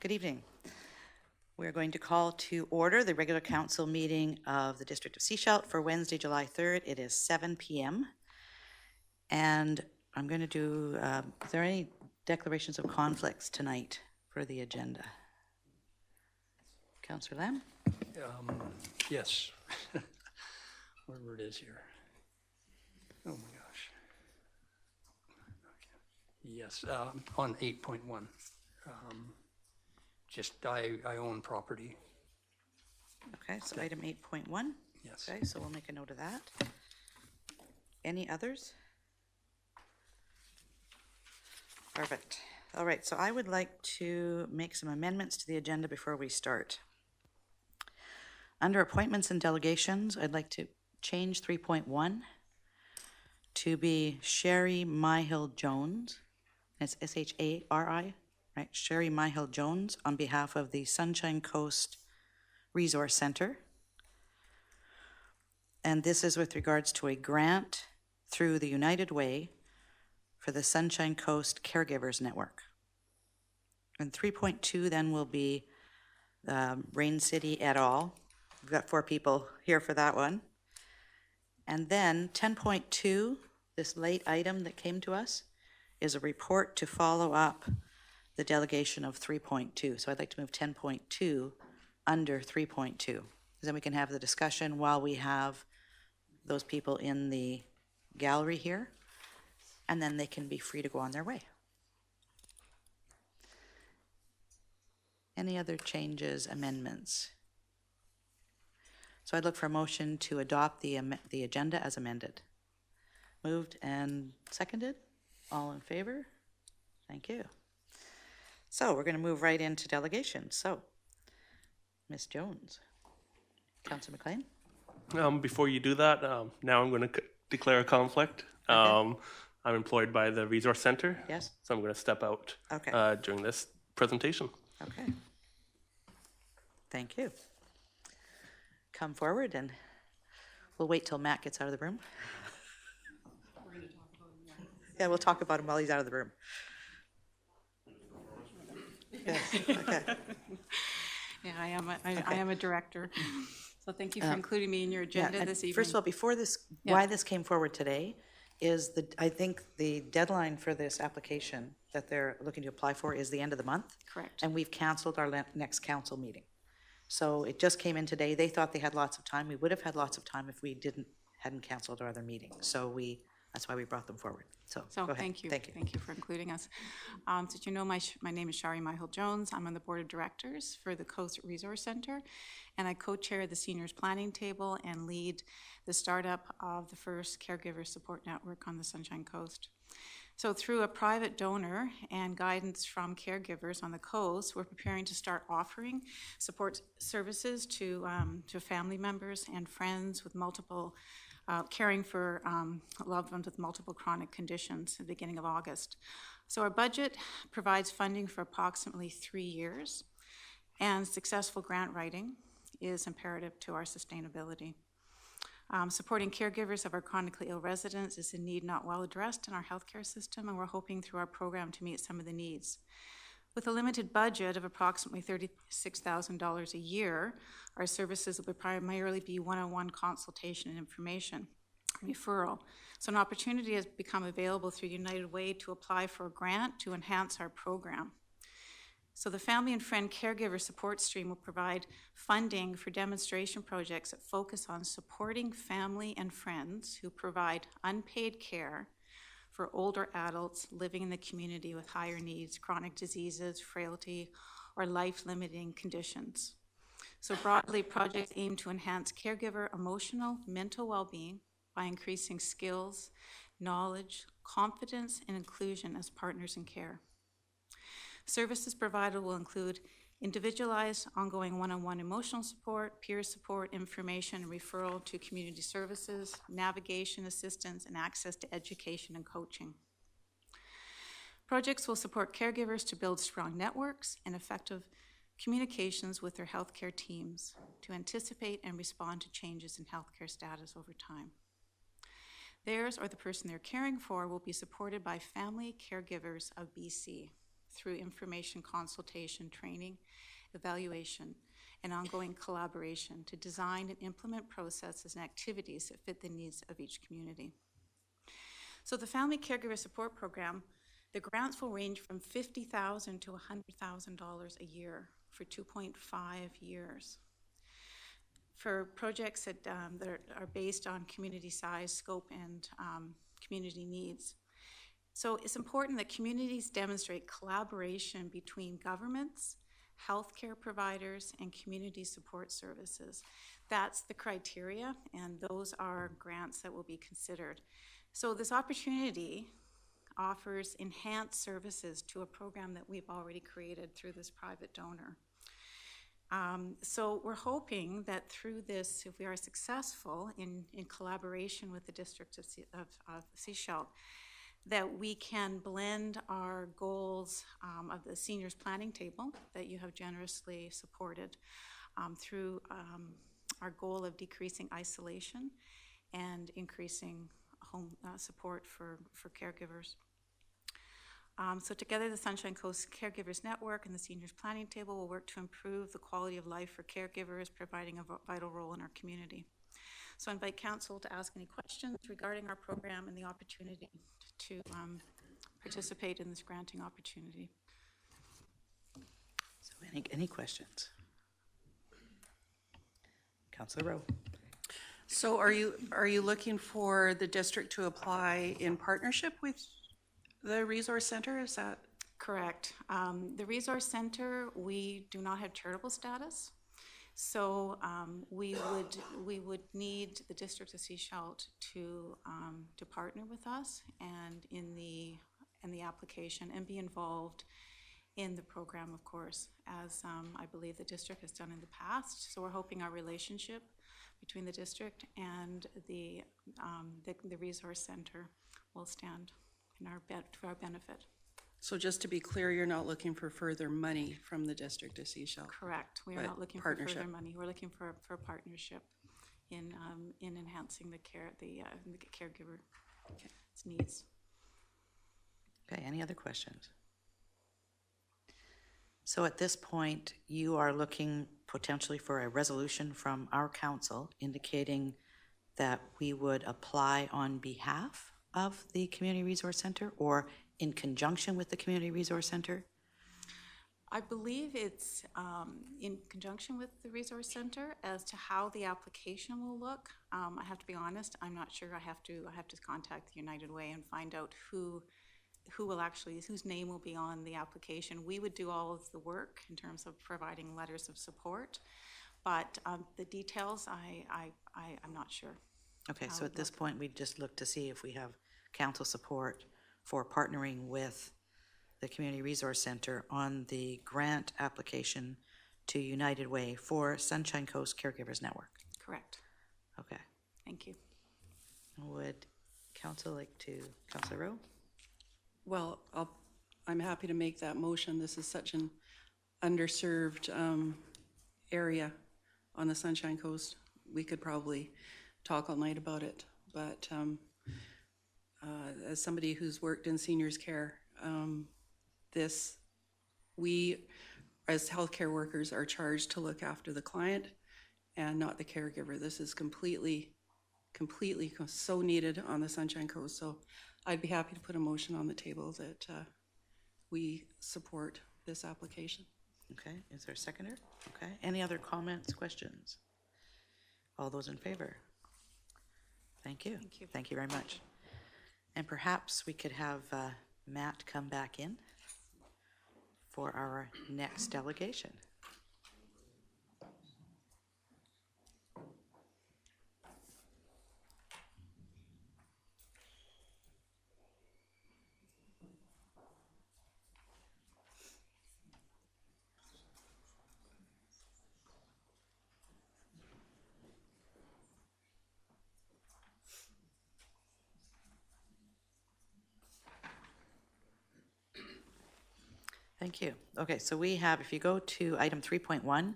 Good evening. We're going to call to order the regular council meeting of the District of Sechelt for Wednesday, July 3rd. It is 7 p.m. And I'm going to do, is there any declarations of conflicts tonight for the agenda? Councillor Lamb? Yes. Whatever it is here. Oh my gosh. Yes, on 8.1. Just I own property. Okay, so item 8.1. Yes. Okay, so we'll make a note of that. Any others? Perfect. All right, so I would like to make some amendments to the agenda before we start. Under appointments and delegations, I'd like to change 3.1 to be Sherry Myhill Jones. It's S-H-A-R-I, right? Sherry Myhill Jones on behalf of the Sunshine Coast Resource Center. And this is with regards to a grant through the United Way for the Sunshine Coast Caregivers Network. And 3.2 then will be Rain City et al. We've got 4 people here for that one. And then 10.2, this late item that came to us, is a report to follow up the delegation of 3.2. So I'd like to move 10.2 under 3.2. Then we can have the discussion while we have those people in the gallery here, and then they can be free to go on their way. Any other changes, amendments? So I'd look for a motion to adopt the agenda as amended. Moved and seconded? All in favor? Thank you. So we're going to move right into delegations. So, Ms. Jones. Councillor McLean? Before you do that, now I'm going to declare a conflict. Okay. I'm employed by the Resource Center. Yes. So I'm going to step out during this presentation. Okay. Thank you. Come forward and we'll wait till Matt gets out of the room. We're going to talk about him. Yeah, we'll talk about him while he's out of the room. Yes. Okay. Yeah, I am a director. So thank you for including me in your agenda this evening. First of all, before this, why this came forward today is I think the deadline for this application that they're looking to apply for is the end of the month. Correct. And we've canceled our next council meeting. So it just came in today. They thought they had lots of time. We would have had lots of time if we hadn't canceled our other meeting. So that's why we brought them forward. So go ahead. Thank you. Thank you. Thank you for including us. So you know, my name is Shari Myhill Jones. I'm on the board of directors for the Coast Resource Center, and I co-chair the seniors planning table and lead the startup of the first caregiver support network on the Sunshine Coast. So through a private donor and guidance from caregivers on the coast, we're preparing to start offering support services to family members and friends with multiple caring for loved ones with multiple chronic conditions at the beginning of August. So our budget provides funding for approximately 3 years, and successful grant writing is imperative to our sustainability. Supporting caregivers of our chronically ill residents is a need not well addressed in our healthcare system, and we're hoping through our program to meet some of the needs. With a limited budget of approximately $36,000 a year, our services will primarily be one-on-one consultation and information referral. So an opportunity has become available through United Way to apply for a grant to enhance our program. So the Family and Friend Caregiver Support Stream will provide funding for demonstration projects that focus on supporting family and friends who provide unpaid care for older adults living in the community with higher needs, chronic diseases, frailty, or life-limiting conditions. So broadly, projects aim to enhance caregiver emotional, mental well-being by increasing skills, knowledge, confidence, and inclusion as partners in care. Services provided will include individualized, ongoing one-on-one emotional support, peer support, information, and referral to community services, navigation assistance, and access to education and coaching. Projects will support caregivers to build strong networks and effective communications with their healthcare teams to anticipate and respond to changes in healthcare status over time. Theirs or the person they're caring for will be supported by Family Caregivers of BC. through information consultation, training, evaluation, and ongoing collaboration to design and implement processes and activities that fit the needs of each community. So the Family Caregiver Support Program, the grants will range from $50,000 to $100,000 a year for 2.5 years. For projects that are based on community size, scope, and community needs. So it's important that communities demonstrate collaboration between governments, healthcare providers, and community support services. That's the criteria, and those are grants that will be considered. So this opportunity offers enhanced services to a program that we've already created through this private donor. So we're hoping that through this, if we are successful in collaboration with the District of Sechelt, that we can blend our goals of the seniors planning table that you have generously supported through our goal of decreasing isolation and increasing home support for caregivers. So together, the Sunshine Coast Caregivers Network and the Seniors Planning Table will work to improve the quality of life for caregivers, providing a vital role in our community. So I invite council to ask any questions regarding our program and the opportunity to participate in this granting opportunity. So any questions? Councillor Rowe. So are you looking for the district to apply in partnership with the resource center? Is that correct? The resource center, we do not have charitable status, so we would need the District of Sechelt to partner with us and in the application and be involved in the program, of course, as I believe the district has done in the past. So we're hoping our relationship between the district and the resource center will stand to our benefit. so? Just to be clear, you're not looking for further money from the District of Sechelt. Correct. We are But not looking for further money. We're looking for a partnership in enhancing the caregiver's needs. Okay, any other questions? So at this point, you are looking potentially for a resolution from our council indicating that we would apply on behalf of the Community Resource Center or in conjunction with the Community Resource Center? I believe it's in conjunction with the Resource Center as to how the application will look. I have to be honest, I'm not sure. I have to contact the United Way and find out whose name will be on the application. We would do all of the work in terms of providing letters of support, but the details, I'm not sure. Okay, so at this point, we'd just look to see if we have council support for partnering with the Community Resource Center on the grant application to United Way for Sunshine Coast Caregivers Network. Correct. Okay. Thank you. Would council like to, Councillor Rowe? Well, I'm happy to make that motion. This is such an underserved area on the Sunshine Coast. We could probably talk all night about it, but as somebody who's worked in seniors care, we as healthcare workers are charged to look after the client and not the caregiver. This is completely so needed on the Sunshine Coast. So I'd be happy to put a motion on the table that we support this application. Okay, is there a seconder? Okay, any other comments, questions? All those in favor? Thank you. Thank you. Thank you very much. And perhaps we could have Matt come back in for our next delegation. Thank you. Okay, so we have, if you go to item 3.1,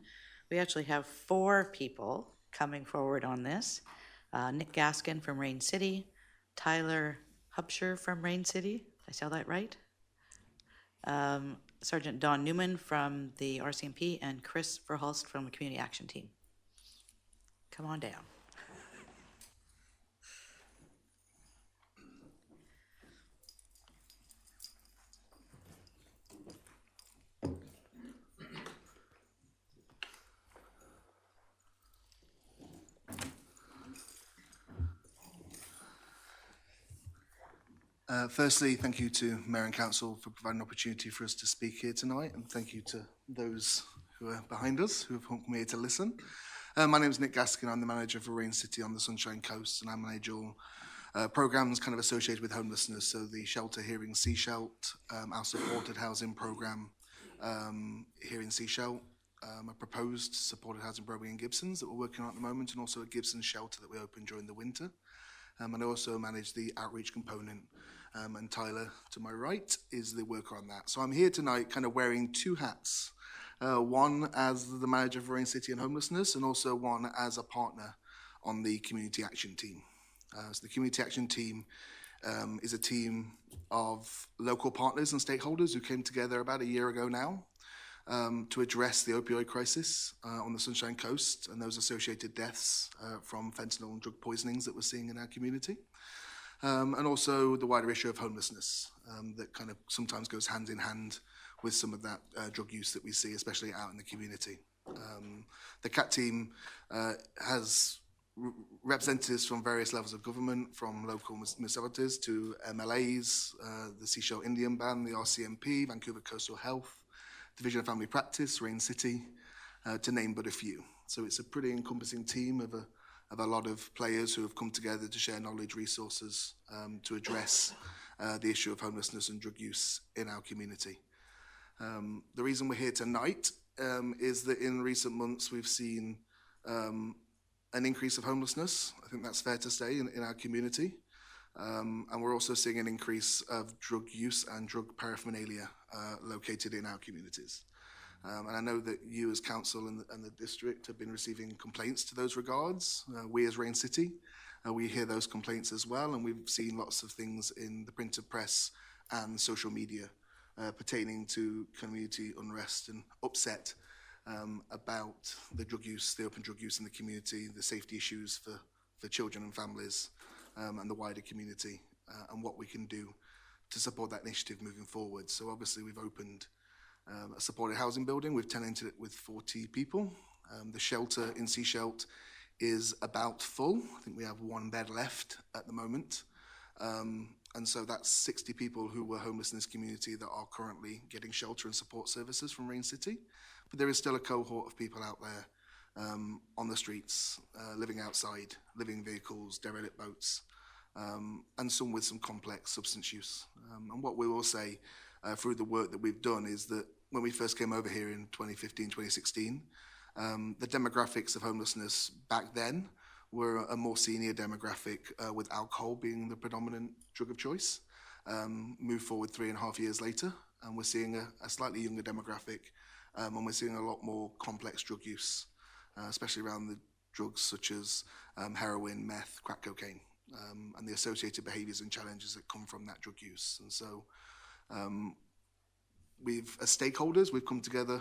we actually have 4 people coming forward on this. Nick Gaskin from Rain City, Tyler Hubsher from Rain City, did I say that right? Sergeant Don Newman from the RCMP, and Chris Verhulst from the Community Action Team. Come on down. Firstly, thank you to Mayor and Council for providing an opportunity for us to speak here tonight, and thank you to those who are behind us who have come here to listen. My name is Nick Gaskin. I'm the manager for Rain City on the Sunshine Coast, and I manage all programs kind of associated with homelessness. So the shelter here in Seashelt, our supported housing program here in Seashelt, a proposed supported housing program in Gibsons that we're working on at the moment, and also a Gibsons shelter that we opened during the winter. And I also manage the outreach component. And Tyler, to my right, is the worker on that. So I'm here tonight kind of wearing two hats. One as the manager for Rain City and Homelessness, and also one as a partner on the Community Action Team. So the Community Action Team is a team of local partners and stakeholders who came together about a year ago now to address the opioid crisis on the Sunshine Coast and those associated deaths from fentanyl and drug poisonings that we're seeing in our community. And also the wider issue of homelessness that kind of sometimes goes hand in hand with some of that drug use that we see, especially out in the community. The CAT team has representatives from various levels of government, from local municipalities to MLAs, the Seashell Indian Band, the RCMP, Vancouver Coastal Health, Division of Family Practice, Rain City, to name but a few. So it's a pretty encompassing team of a lot of players who have come together to share knowledge, resources to address the issue of homelessness and drug use in our community. The reason we're here tonight is that in recent months we've seen an increase of homelessness. I think that's fair to say in our community. And we're also seeing an increase of drug use and drug paraphernalia located in our communities. And I know that you as council and the district have been receiving complaints to those regards. We as Rain City, we hear those complaints as well, and we've seen lots of things in the printed press and social media pertaining to community unrest and upset about the drug use, the open drug use in the community, the safety issues for children and families and the wider community, and what we can do to support that initiative moving forward. So obviously we've opened a supported housing building. We've tenanted it with 40 people. The shelter in Seashelt is about full. I think we have one bed left at the moment. And so that's 60 people who were homeless in this community that are currently getting shelter and support services from Rain City. But there is still a cohort of people out there on the streets, living outside, living vehicles, derelict boats, and some with some complex substance use. And what we will say through the work that we've done is that when we first came over here in 2015, 2016, the demographics of homelessness back then were a more senior demographic with alcohol being the predominant drug of choice. Move forward 3.5 years later, and we're seeing a slightly younger demographic, and we're seeing a lot more complex drug use, especially around the drugs such as heroin, meth, crack cocaine, and the associated behaviours and challenges that come from that drug use. And so as stakeholders, we've come together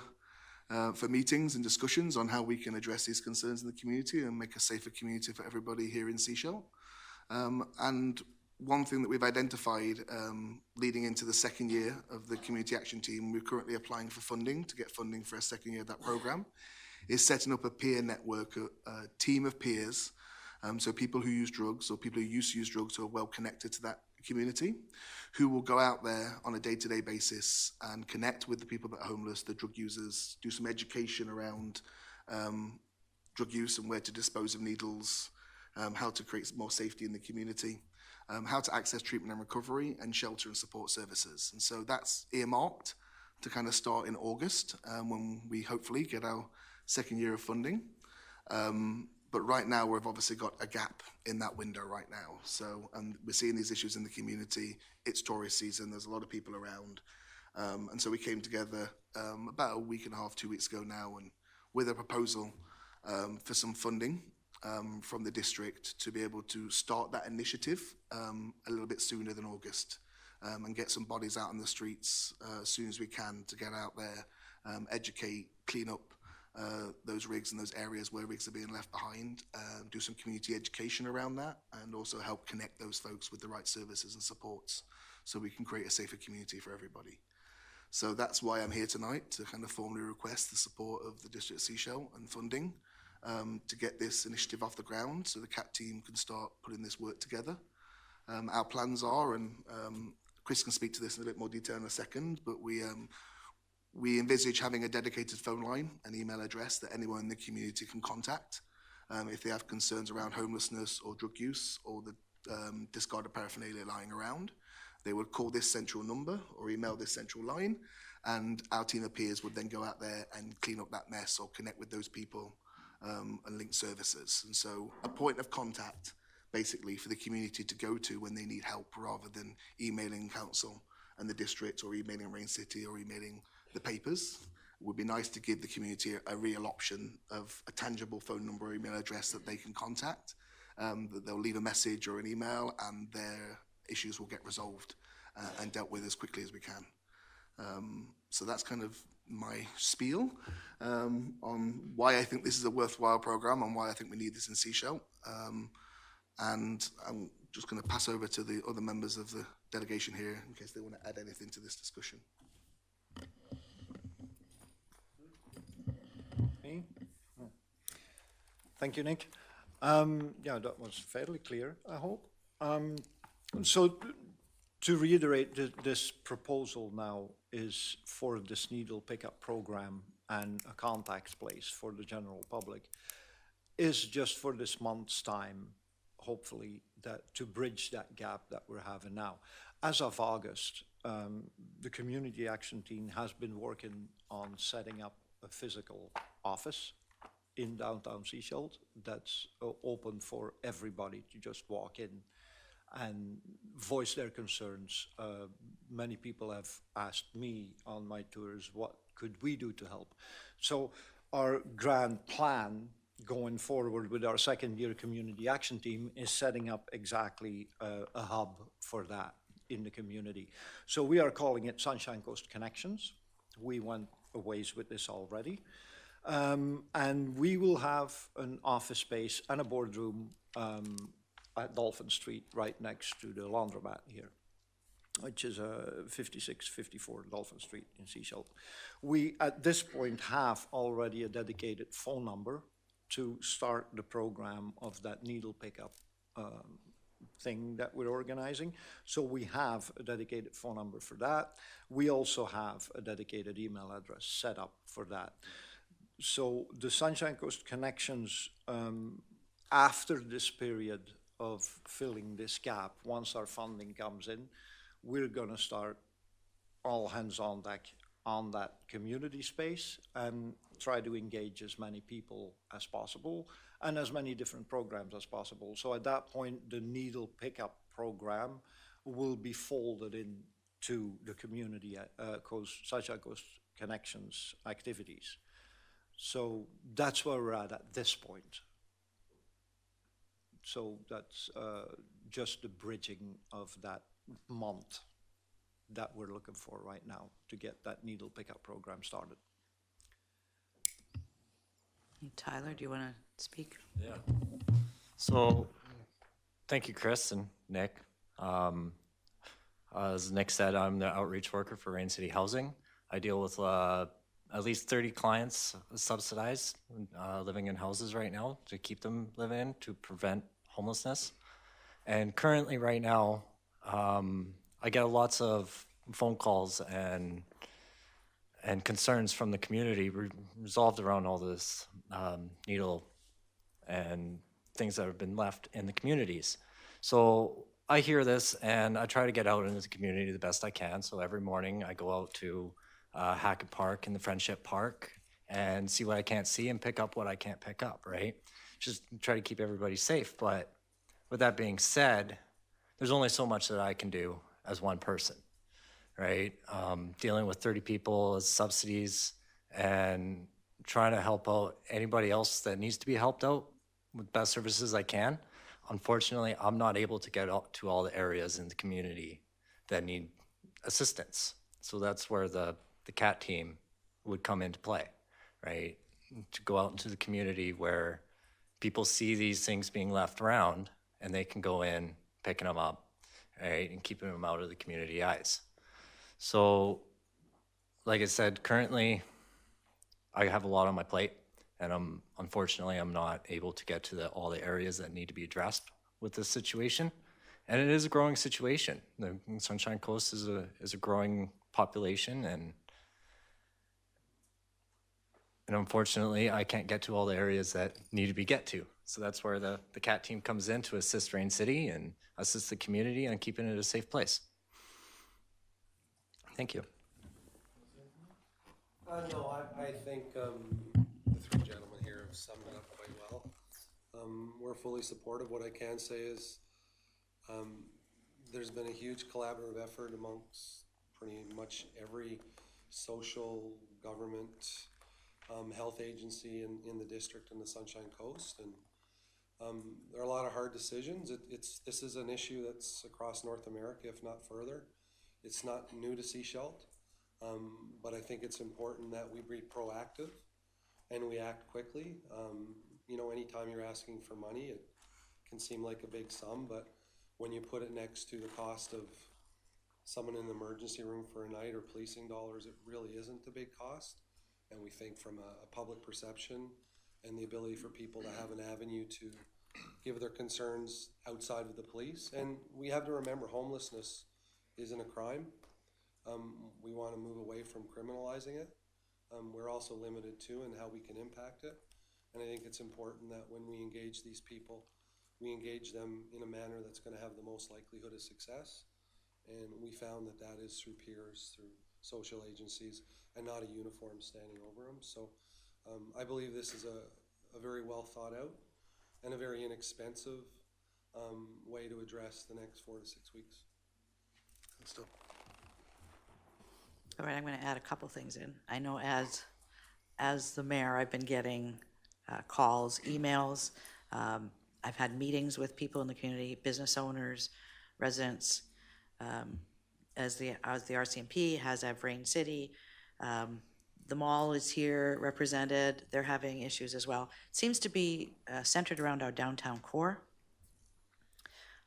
for meetings and discussions on how we can address these concerns in the community and make a safer community for everybody here in Seashell. And one thing that we've identified leading into the second year of the Community Action Team, we're currently applying for funding to get funding for a second year of that program, is setting up a peer network, a team of peers, so people who use drugs or people who used to use drugs who are well connected to that community, who will go out there on a day-to-day basis and connect with the people that are homeless, the drug users, do some education around drug use and where to dispose of needles, how to create more safety in the community, how to access treatment and recovery, and shelter and support services. And so that's earmarked to kind of start in August when we hopefully get our second year of funding. But right now, we've obviously got a gap in that window right now. So, and we're seeing these issues in the community. It's tourist season. There's a lot of people around. And so we came together about a week and a half, 2 weeks ago now, and with a proposal for some funding from the district to be able to start that initiative a little bit sooner than August. and get some bodies out on the streets as soon as we can to get out there, educate, clean up those rigs and those areas where rigs are being left behind, do some community education around that, and also help connect those folks with the right services and supports so we can create a safer community for everybody. So that's why I'm here tonight, to kind of formally request the support of the District of Sechelt and funding to get this initiative off the ground so the CAT team can start putting this work together. Our plans are, and Chris can speak to this in a bit more detail in a second, but we envisage having a dedicated phone line, an email address that anyone in the community can contact if they have concerns around homelessness or drug use or the discarded paraphernalia lying around. They would call this central number or email this central line, and our team of peers would then go out there and clean up that mess or connect with those people and link services. And so a point of contact, basically, for the community to go to when they need help, rather than emailing council and the district or emailing Rain City or emailing the papers. It would be nice to give the community a real option of a tangible phone number or email address that they can contact, that they'll leave a message or an email and their issues will get resolved and dealt with as quickly as we can. So that's kind of my spiel on why I think this is a worthwhile program and why I think we need this in Sechelt. And I'm just going to pass over to the other members of the delegation here in case they want to add anything to this discussion. Me? Oh. Thank you, Nick. Yeah, that was fairly clear, I hope. So to reiterate, this proposal now is for this needle pickup program and a contact place for the general public is just for this month's time, hopefully, that to bridge that gap that we're having now. As of August, the community action team has been working on setting up a physical office in downtown Sechelt that's open for everybody to just walk in and voice their concerns. Many people have asked me on my tours, what could we do to help? So our grand plan going forward with our second year community action team is setting up exactly a hub for that in the community. So we are calling it Sunshine Coast Connections. We went a ways with this already. And we will have an office space and a boardroom at Dolphin Street, right next to the laundromat here, which is 5654 Dolphin Street in Sechelt. We, at this point, have already a dedicated phone number to start the program of that needle pickup thing that we're organizing. So we have a dedicated phone number for that. We also have a dedicated email address set up for that. So the Sunshine Coast Connections, after this period of filling this gap, once our funding comes in, we're gonna start all hands on deck on that community space and try to engage as many people as possible and as many different programs as possible. So at that point, the needle pickup program will be folded into the community Sunshine Coast Connections activities. So that's where we're at this point. So that's just the bridging of that month that we're looking for right now to get that needle pickup program started. Tyler, do you want to speak? Yeah. So, thank you, Chris and Nick. As Nick said, I'm the outreach worker for Rain City Housing. I deal with at least 30 clients subsidized living in houses right now to keep them living in to prevent homelessness. And currently right now, I get lots of phone calls and concerns from the community resolved around all this needle and things that have been left in the communities. So I hear this and I try to get out into the community the best I can. So every morning I go out to Hackett Park and the Friendship Park and see what I can't see and pick up what I can't pick up, right? Just try to keep everybody safe. But with that being said, there's only so much that I can do as one person, right? Dealing with 30 people as subsidies and trying to help out anybody else that needs to be helped out with best services I can. Unfortunately, I'm not able to get out to all the areas in the community that need assistance. So that's where the CAT team would come into play, right? To go out into the community where people see these things being left around and they can go in, picking them up, right, and keeping them out of the community eyes. So, like I said, currently I have a lot on my plate, and unfortunately I'm not able to get to all the areas that need to be addressed with this situation. And it is a growing situation. The Sunshine Coast is a growing population, and unfortunately, I can't get to all the areas that need to be get to. So that's where the CAT team comes in to assist Rain City and assist the community on keeping it a safe place. Thank you. No, I think the three gentlemen here have summed it up quite well. We're fully supportive. What I can say is there's been a huge collaborative effort amongst pretty much every social, government, health agency in the district and the Sunshine Coast, and there are a lot of hard decisions. This is an issue that's across North America, if not further. It's not new to Sechelt, but I think it's important that we be proactive and we act quickly. You know, anytime you're asking for money, it can seem like a big sum, but when you put it next to the cost of someone in the emergency room for a night or policing dollars, it really isn't a big cost. And we think from a public perception and the ability for people to have an avenue to give their concerns outside of the police. And we have to remember, homelessness isn't a crime. We want to move away from criminalizing it. We're also limited too in how we can impact it. And I think it's important that when we engage these people, we engage them in a manner that's going to have the most likelihood of success. And we found that that is through peers, through social agencies, and not a uniform standing over them. So I believe this is a very well thought out and a very inexpensive way to address the next 4 to 6 weeks. Still. All right, I'm going to add a couple things in. I know as the mayor, I've been getting calls, emails. I've had meetings with people in the community, business owners, residents, as the RCMP has Rain City. The mall is here represented. They're having issues as well. It seems to be centered around our downtown core.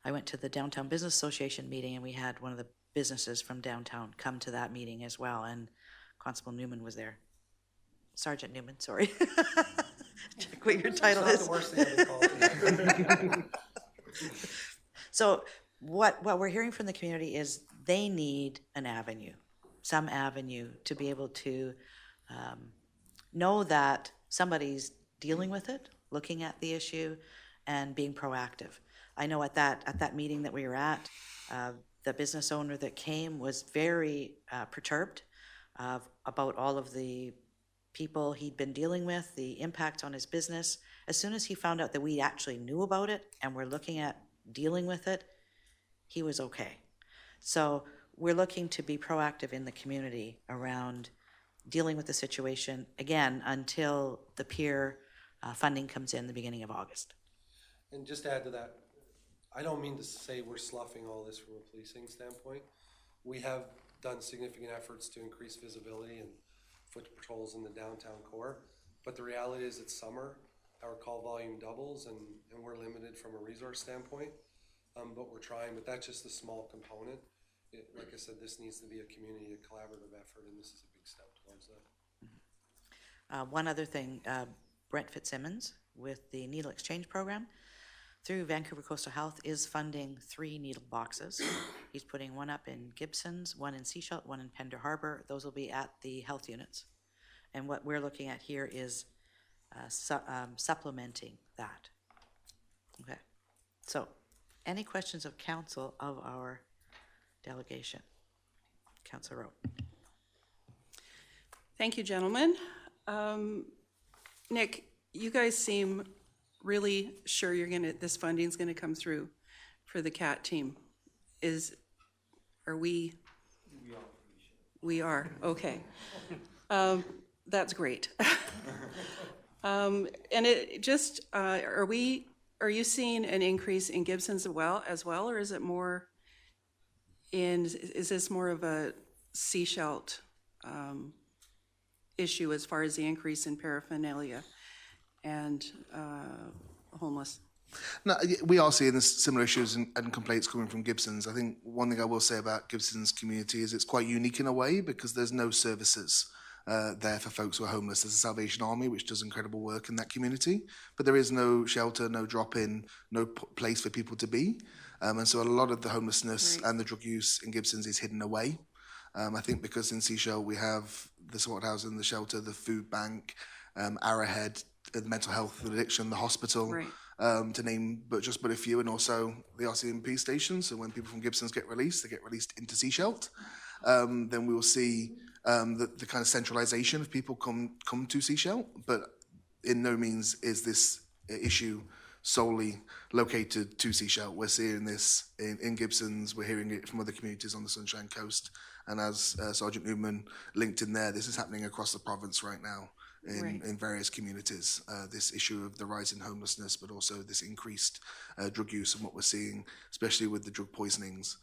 I went to the Downtown Business Association meeting, and we had one of the businesses from downtown come to that meeting as well, and Constable Newman was there. Sergeant Newman, sorry. Check what your title is. It's not the worst thing I've been called. So what we're hearing from the community is they need an avenue, some avenue to be able to know that somebody's dealing with it, looking at the issue, and being proactive. I know at that meeting that we were at, the business owner that came was very perturbed about all of the people he'd been dealing with, the impact on his business. As soon as he found out that we actually knew about it and were looking at dealing with it, he was okay. So we're looking to be proactive in the community around dealing with the situation, again, until the peer funding comes in the beginning of August. And just to add to that, I don't mean to say we're sloughing all this from a policing standpoint. We have done significant efforts to increase visibility and foot patrols in the downtown core, but the reality is it's summer, our call volume doubles, and we're limited from a resource standpoint, but we're trying, but that's just a small component. Like I said, this needs to be a community, a collaborative effort, and this is a big step towards that. One other thing, Brent Fitzsimmons with the Needle Exchange Program through Vancouver Coastal Health is funding 3 needle boxes. He's putting one up in Gibsons, one in Sechelt, one in Pender Harbor. Those will be at the health units. And what we're looking at here is supplementing that. Okay. So any questions of council of our delegation? Councilor Rowe. Thank you, gentlemen. Nick, you guys seem really sure this funding's gonna come through for the CAT team. Are we? We are, okay. That's great. And it just, are you seeing an increase in Gibsons as well, or is it more is this more of a Seashelt issue as far as the increase in paraphernalia and homeless? No, we are seeing this similar issues and complaints coming from Gibsons. I think one thing I will say about Gibsons community is it's quite unique in a way because there's no services there for folks who are homeless. There's a Salvation Army which does incredible work in that community, but there is no shelter, no drop-in, no place for people to be. And so a lot of the homelessness and the drug use in Gibsons is hidden away. I think because in Seashell we have the support housing, the shelter, the food bank, Arrowhead, the mental health and addiction, the hospital, to name but a few, and also the RCMP station. So when people from Gibsons get released, they get released into Seashelt. Then we will see the kind of centralisation of people come to Seashell, but in no means is this issue solely located to Seashell. We're seeing this in Gibsons, we're hearing it from other communities on the Sunshine Coast, and as Sergeant Newman linked in there, this is happening across the province right now in various communities, this issue of the rise in homelessness, but also this increased drug use and what we're seeing, especially with the drug poisonings.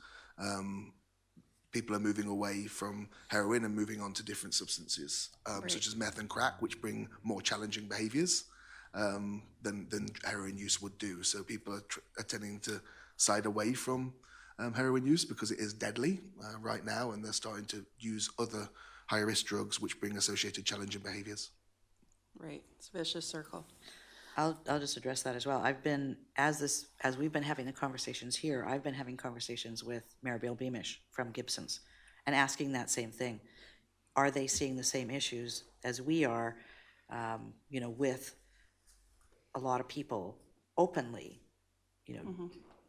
People are moving away from heroin and moving on to different substances, such as meth and crack, which bring more challenging behaviours than heroin use would do. So people are tending to side away from heroin use because it is deadly right now, and they're starting to use other high-risk drugs which bring associated challenging behaviours. Right, it's a vicious circle. I'll just address that as well. I've been, as we've been having the conversations here, I've been having conversations with Maribel Beamish from Gibsons and asking that same thing. Are they seeing the same issues as we are, with a lot of people openly,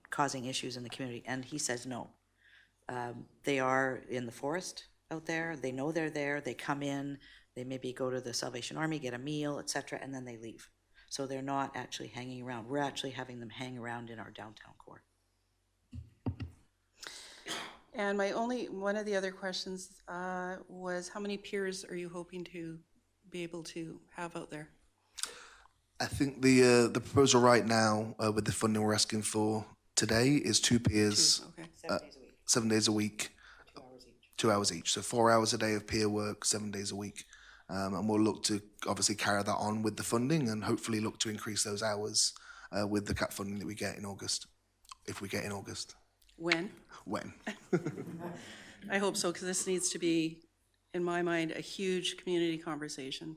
causing issues in the community? And he says no. They are in the forest out there. They know they're there. They come in. They maybe go to the Salvation Army, get a meal, etc., and then they leave. So they're not actually hanging around. We're actually having them hang around in our downtown core. And one of the other questions was, how many peers are you hoping to be able to have out there? I think the proposal right now with the funding we're asking for today is 2 peers, 7 days a week, 2 hours each. So 4 hours a day of peer work, 7 days a week. And we'll look to obviously carry that on with the funding and hopefully look to increase those hours with the CAP funding that we get in August, if we get in August. When? When. I hope so, because this needs to be, in my mind, a huge community conversation.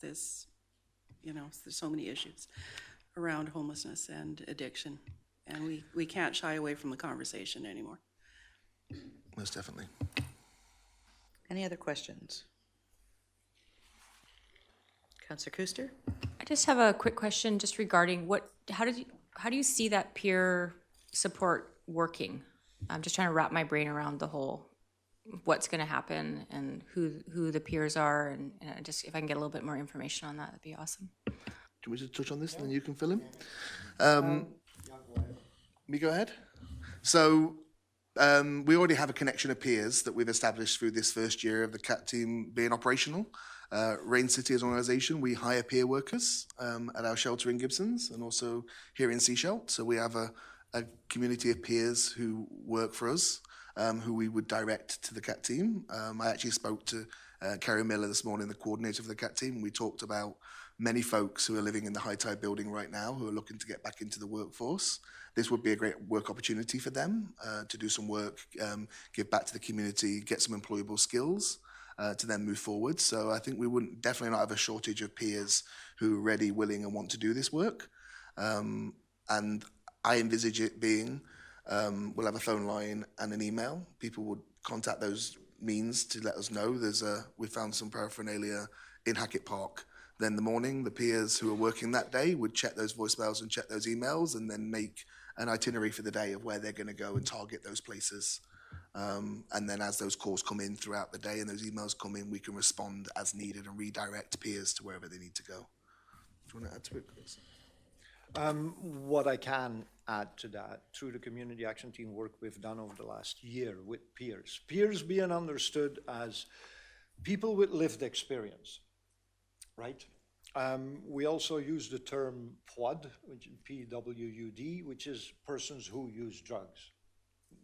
There's so many issues around homelessness and addiction, and we can't shy away from the conversation anymore. Most definitely. Any other questions? Councillor Kuster? I just have a quick question just regarding how do you see that peer support working? I'm just trying to wrap my brain around the whole what's going to happen and who the peers are, and just if I can get a little bit more information on that, that'd be awesome. Do you want me to touch on this and then you can fill in? Me go ahead? So we already have a connection of peers that we've established through this first year of the CAT team being operational. Rain City as an organisation, we hire peer workers at our shelter in Gibsons and also here in Seashell. So we have a community of peers who work for us, who we would direct to the CAT team. I actually spoke to Kerry Miller this morning, the coordinator for the CAT team. We talked about many folks who are living in the High Tide building right now who are looking to get back into the workforce. This would be a great work opportunity for them to do some work, give back to the community, get some employable skills to then move forward. So I think we wouldn't definitely not have a shortage of peers who are ready, willing and want to do this work. And I envisage it being, we'll have a phone line and an email. People would contact those means to let us know we found some paraphernalia in Hackett Park. Then in the morning, the peers who are working that day would check those voicemails and check those emails and then make an itinerary for the day of where they're going to go and target those places. And then as those calls come in throughout the day and those emails come in, we can respond as needed and redirect peers to wherever they need to go. Do you want to add to it, Chris? What I can add to that, through the community action team work we've done over the last year with peers. Peers being understood as people with lived experience, right? We also use the term PWUD, which is P-W-U-D, which is persons who use drugs,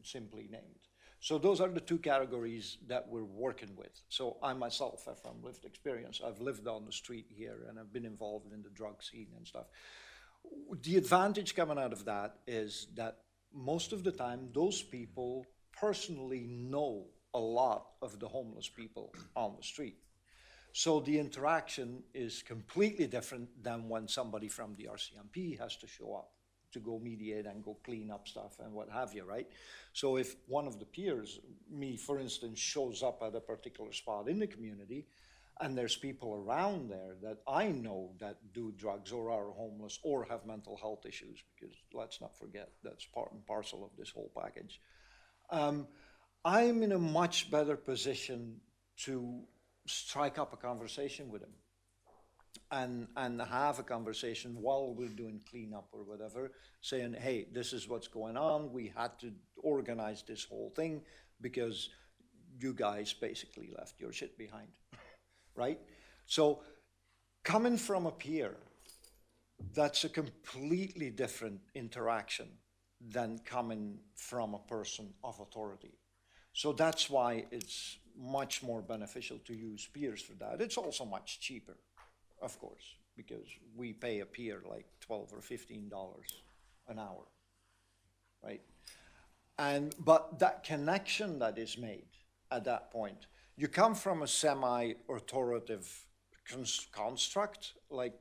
simply named. So those are the two categories that we're working with. So I myself have from lived experience. I've lived on the street here and I've been involved in the drug scene and stuff. The advantage coming out of that is that most of the time, those people personally know a lot of the homeless people on the street. So the interaction is completely different than when somebody from the RCMP has to show up to go mediate and go clean up stuff and what have you, right? So if one of the peers, me for instance, shows up at a particular spot in the community and there's people around there that I know that do drugs or are homeless or have mental health issues, because let's not forget that's part and parcel of this whole package. I'm in a much better position to strike up a conversation with him and have a conversation while we're doing cleanup or whatever, saying, hey, this is what's going on. We had to organize this whole thing because you guys basically left your shit behind, right? So coming from a peer, that's a completely different interaction than coming from a person of authority. So that's why it's much more beneficial to use peers for that. It's also much cheaper, of course, because we pay a peer like $12 or $15 an hour, right? But that connection that is made at that point, you come from a semi-authoritative construct, like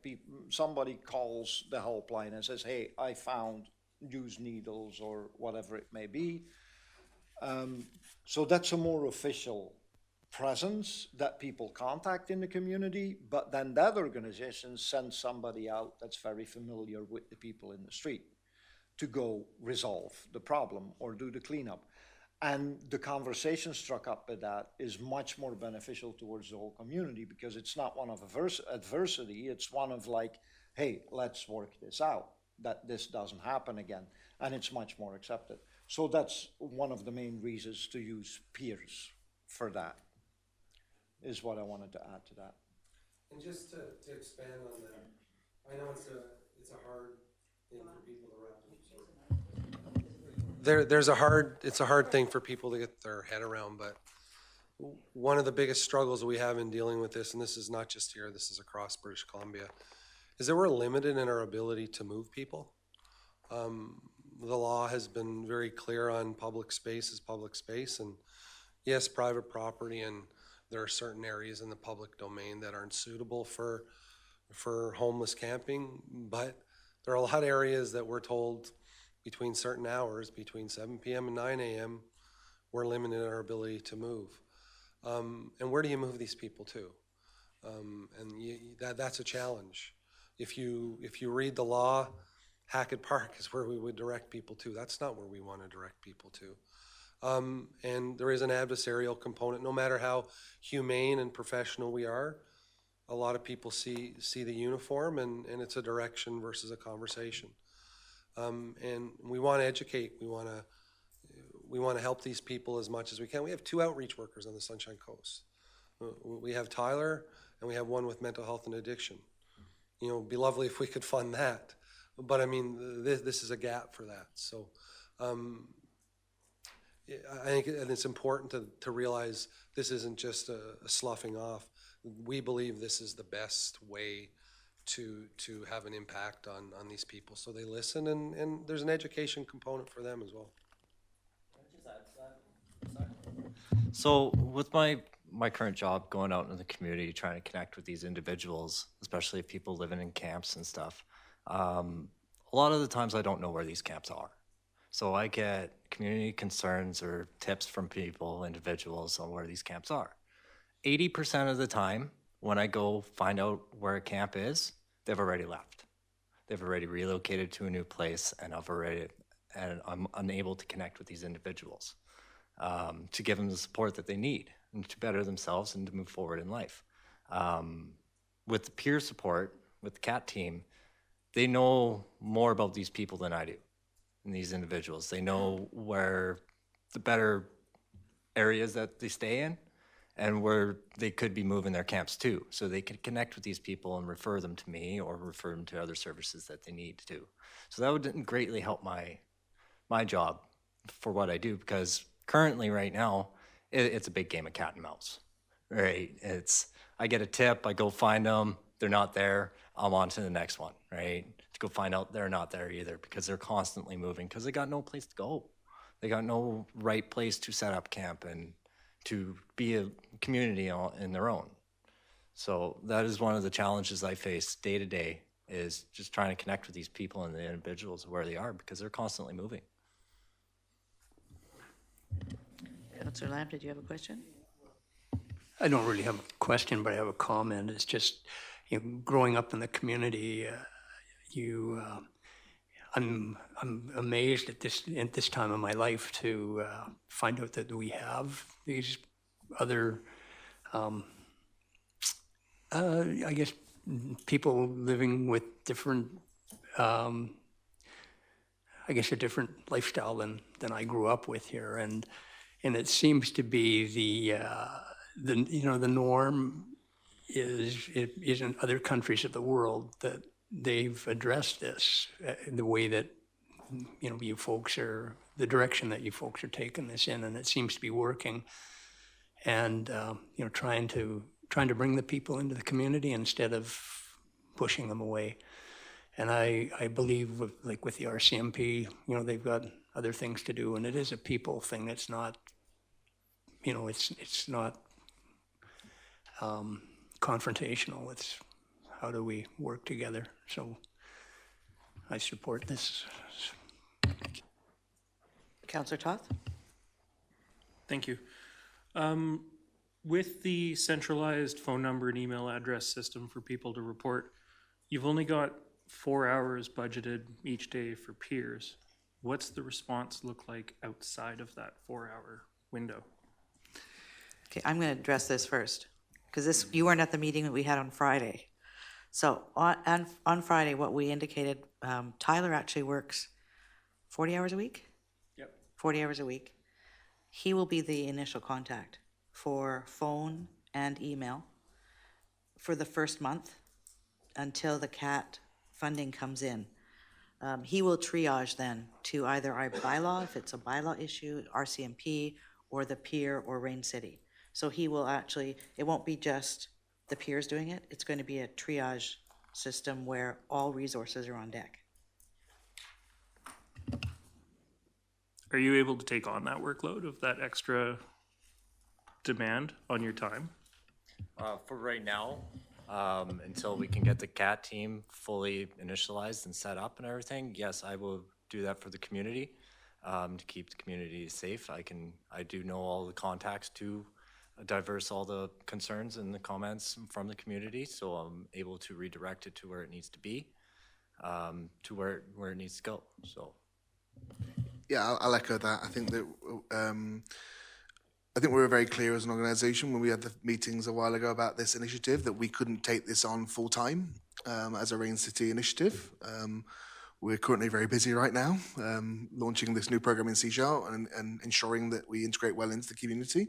somebody calls the helpline and says, hey, I found used needles or whatever it may be. So that's a more official presence that people contact in the community, but then that organization sends somebody out that's very familiar with the people in the street to go resolve the problem or do the cleanup. And the conversation struck up with that is much more beneficial towards the whole community, because it's not one of adversity, it's one of like, hey, let's work this out, that this doesn't happen again, and it's much more accepted. So that's one of the main reasons to use peers for that, is what I wanted to add to that. And just to expand on that, I know it's a hard thing for people to wrap It's a hard thing for people to get their head around, but one of the biggest struggles we have in dealing with this, and this is not just here, this is across British Columbia, is that we're limited in our ability to move people. The law has been very clear on public space is public space, and yes, private property, and there are certain areas in the public domain that aren't suitable for homeless camping, but there are a lot of areas that we're told between certain hours, between 7 p.m. and 9 a.m., we're limited in our ability to move. And where do you move these people to? That's a challenge. If you read the law, Hackett Park is where we would direct people to. That's not where we want to direct people to. And there is an adversarial component. No matter how humane and professional we are, a lot of people see the uniform, and it's a direction versus a conversation. And we want to educate. We want to help these people as much as we can. We have 2 outreach workers on the Sunshine Coast. We have Tyler, and we have one with mental health and addiction. You know, it'd be lovely if we could fund that. But I mean, this is a gap for that. So I think it's important to realize this isn't just a sloughing off. We believe this is the best way to have an impact on these people. So they listen, and there's an education component for them as well. So with my current job, going out in the community, trying to connect with these individuals, especially people living in camps and stuff, a lot of the times I don't know where these camps are. So I get community concerns or tips from people, individuals, on where these camps are. 80% of the time, when I go find out where a camp is, they've already left. They've already relocated to a new place, and I'm unable to connect with these individuals to give them the support that they need and to better themselves and to move forward in life. With the peer support, with the CAT team, they know more about these people than I do, and these individuals. They know where the better areas that they stay in and where they could be moving their camps to. So they can connect with these people and refer them to me or refer them to other services that they need to. So that would greatly help my job for what I do, because currently right now, it's a big game of cat and mouse, right? I get a tip, I go find them, they're not there, I'm on to the next one, right? To go find out they're not there either because they're constantly moving because they got no place to go. They got no right place to set up camp and to be a community in their own. So that is one of the challenges I face day to day, is just trying to connect with these people and the individuals where they are because they're constantly moving. Councillor Lamb, did you have a question? I don't really have a question, but I have a comment. It's just, growing up in the community, I'm amazed at this time of my life to find out that we have these other, I guess, people living with different, I guess, a different lifestyle than I grew up with here, and it seems to be the norm is in other countries of the world that they've addressed this the way that you folks are, the direction that you folks are taking this in, and it seems to be working. And trying to bring the people into the community instead of pushing them away. And I believe with the RCMP, they've got other things to do, and it is a people thing. It's not, it's not confrontational. It's how do we work together? So I support this. Councillor Toth? Thank you. With the centralized phone number and email address system for people to report, you've only got 4 hours budgeted each day for peers. What's the response look like outside of that 4-hour window? Okay, I'm going to address this first, because you weren't at the meeting that we had on Friday. So on Friday, what we indicated, Tyler actually works 40 hours a week? Yep. 40 hours a week. He will be the initial contact for phone and email for the first month until the CAT funding comes in. He will triage then to either our bylaw, if it's a bylaw issue, RCMP, or the peer or Rain City. So he will actually, it won't be just the peers doing it, it's going to be a triage system where all resources are on deck. Are you able to take on that workload of that extra demand on your time? For right now, until we can get the CAT team fully initialized and set up and everything, yes, I will do that for the community to keep the community safe. I do know all the contacts to diverse all the concerns and the comments from the community, so I'm able to redirect it to where it needs to be, to where it needs to go. So. Yeah, I'll echo that. I think that we were very clear as an organisation when we had the meetings a while ago about this initiative that we couldn't take this on full time as a Rain City initiative. We're currently very busy right now launching this new program in Sechelt and ensuring that we integrate well into the community.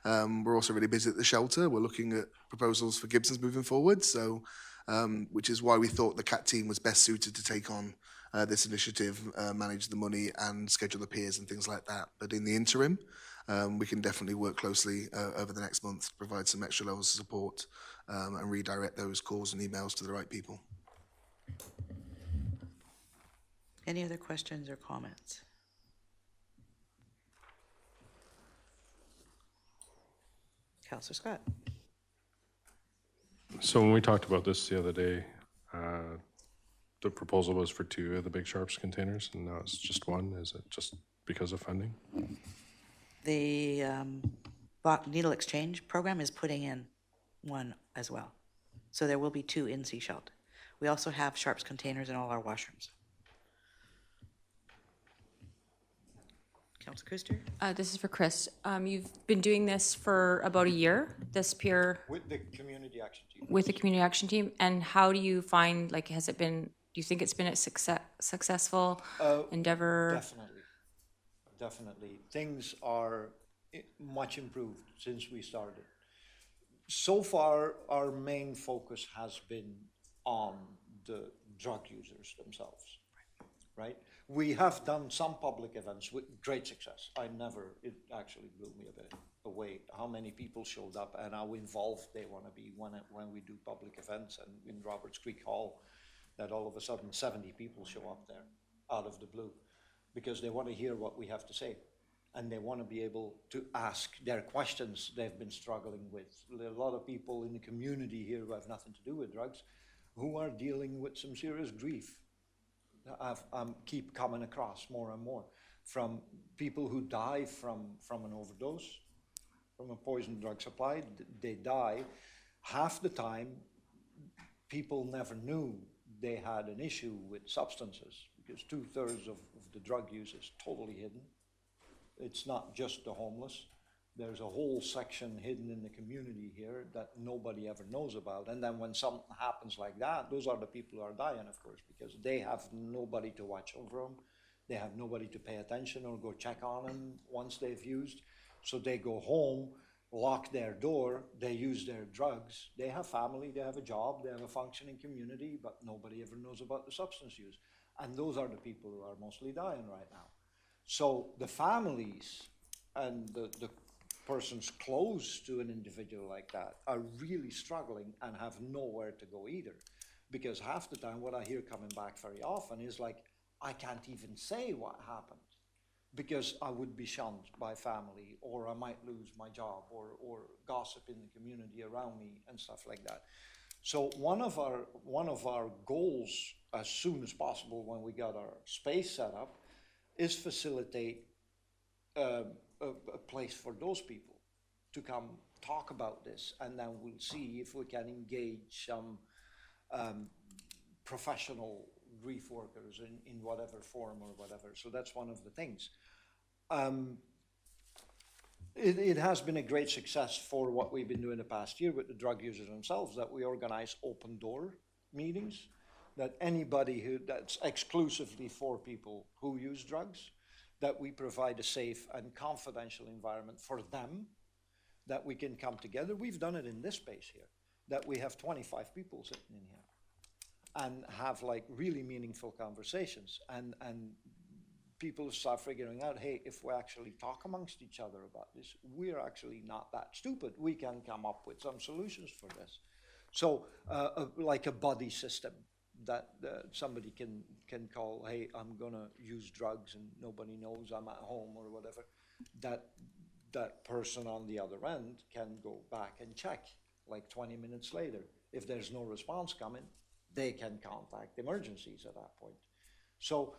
We're also really busy at the shelter. We're looking at proposals for Gibsons moving forward, so which is why we thought the CAT team was best suited to take on this initiative, manage the money and schedule the peers and things like that. But in the interim, we can definitely work closely over the next month to provide some extra levels of support and redirect those calls and emails to the right people. Any other questions or comments? Councillor Scott. So when we talked about this the other day, the proposal was for 2 of the Big Sharps containers, and now it's just 1. Is it just because of funding? The needle exchange program is putting in 1 as well. So there will be 2 in Sechelt. We also have Sharps containers in all our washrooms. Councillor Kuster? This is for Chris. You've been doing this for about a year, this peer. With the community action team. With the community action team. And how do you find, has it been, do you think it's been a successful endeavor? Definitely. Things are much improved since we started. So far, our main focus has been on the drug users themselves, right? We have done some public events with great success. It actually blew me a bit away how many people showed up and how involved they want to be when we do public events. And in Roberts Creek Hall, that all of a sudden 70 people show up there out of the blue because they want to hear what we have to say. And they want to be able to ask their questions they've been struggling with. There are a lot of people in the community here who have nothing to do with drugs who are dealing with some serious grief. Keep coming across more and more from people who die from an overdose, from a poison drug supply. They die. Half the time, people never knew they had an issue with substances because 2/3 of the drug use is totally hidden. It's not just the homeless. There's a whole section hidden in the community here that nobody ever knows about. And then when something happens like that, those are the people who are dying, of course, because they have nobody to watch over them. They have nobody to pay attention or go check on them once they've used. So they go home, lock their door, they use their drugs. They have family, they have a job, they have a functioning community, but nobody ever knows about the substance use. And those are the people who are mostly dying right now. So the families and the persons close to an individual like that are really struggling and have nowhere to go either. Because half the time what I hear coming back very often is like, I can't even say what happened because I would be shunned by family, or I might lose my job, or gossip in the community around me and stuff like that. So one of our goals as soon as possible when we got our space set up is facilitate a place for those people to come talk about this, and then we'll see if we can engage some professional grief workers in whatever form or whatever. So that's one of the things. It has been a great success for what we've been doing the past year with the drug users themselves, that we organize open door meetings, that anybody that's exclusively for people who use drugs, that we provide a safe and confidential environment for them, that we can come together. We've done it in this space here, that we have 25 people sitting in here and have like really meaningful conversations, and people start figuring out, hey, if we actually talk amongst each other about this, we're actually not that stupid. We can come up with some solutions for this. So like a buddy system that somebody can call, hey, I'm gonna use drugs and nobody knows I'm at home or whatever. That person on the other end can go back and check like 20 minutes later. If there's no response coming, they can contact emergencies at that point. So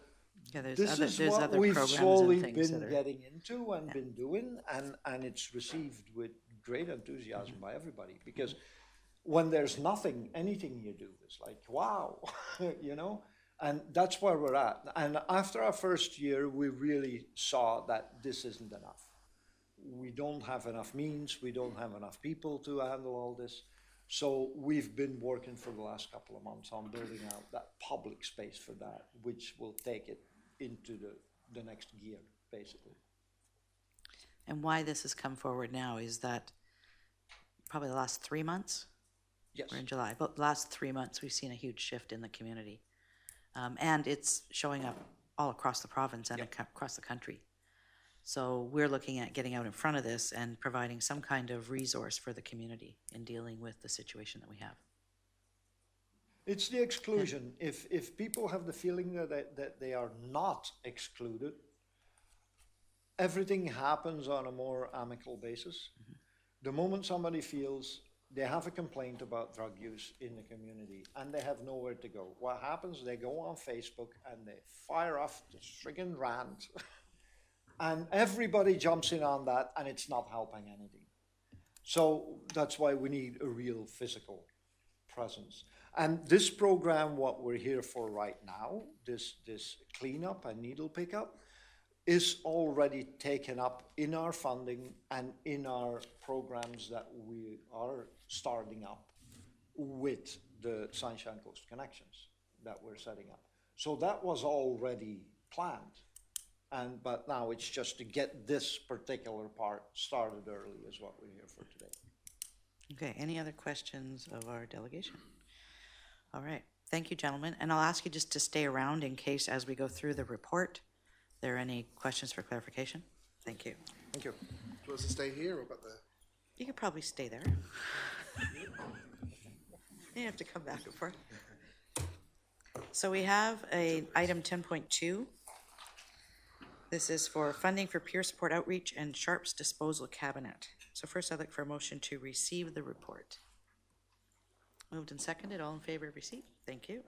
Yeah, this is what other we've programs and slowly things that been are- getting into and been doing, and it's received with great enthusiasm by everybody, because when there's nothing, anything you do is like, wow, you know? And that's where we're at. And after our first year, we really saw that this isn't enough. We don't have enough means, we don't have enough people to handle all this. So we've been working for the last couple of months on building out that public space for that, which will take it into the next gear, basically. And why this has come forward now is that probably the last 3 months, Yes. we're in July, but the last 3 months, we've seen a huge shift in the community. And it's showing up all across the province and across the country. So we're looking at getting out in front of this and providing some kind of resource for the community in dealing with the situation that we have. It's the exclusion. If people have the feeling that they are not excluded, everything happens on a more amicable basis. The moment somebody feels they have a complaint about drug use in the community and they have nowhere to go, what happens, they go on Facebook and they fire off this friggin' rant. And everybody jumps in on that, and it's not helping anything. So that's why we need a real physical presence. And this program, what we're here for right now, this cleanup and needle pickup, is already taken up in our funding and in our programs that we are starting up with the Sunshine Coast Connections that we're setting up. So that was already planned. But now it's just to get this particular part started early is what we're here for today. Okay, any other questions of our delegation? All right, Thank you, gentlemen. And I'll ask you just to stay around in case, as we go through the report, there are any questions for clarification. Thank you. Thank you. Do you want us to stay here or about there? You could probably stay there. You have to come back and forth. So we have a item 10.2. This is for funding for peer support outreach and Sharps disposal cabinet. So first I'd like for a motion to receive the report. Moved and seconded, all in favor of receipt? Thank you.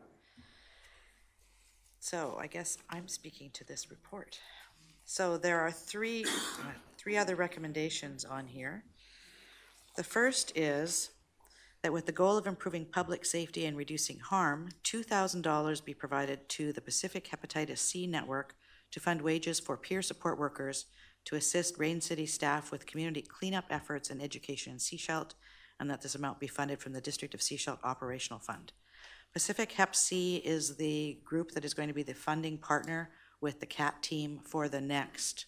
So I guess I'm speaking to this report. So there are three other recommendations on here. The first is that with the goal of improving public safety and reducing harm, $2,000 be provided to the Pacific Hepatitis C Network to fund wages for peer support workers to assist Rain City staff with community cleanup efforts and education in Sechelt, and that this amount be funded from the District of Sechelt Operational Fund. Pacific Hep C is the group that is going to be the funding partner with the CAT team for the next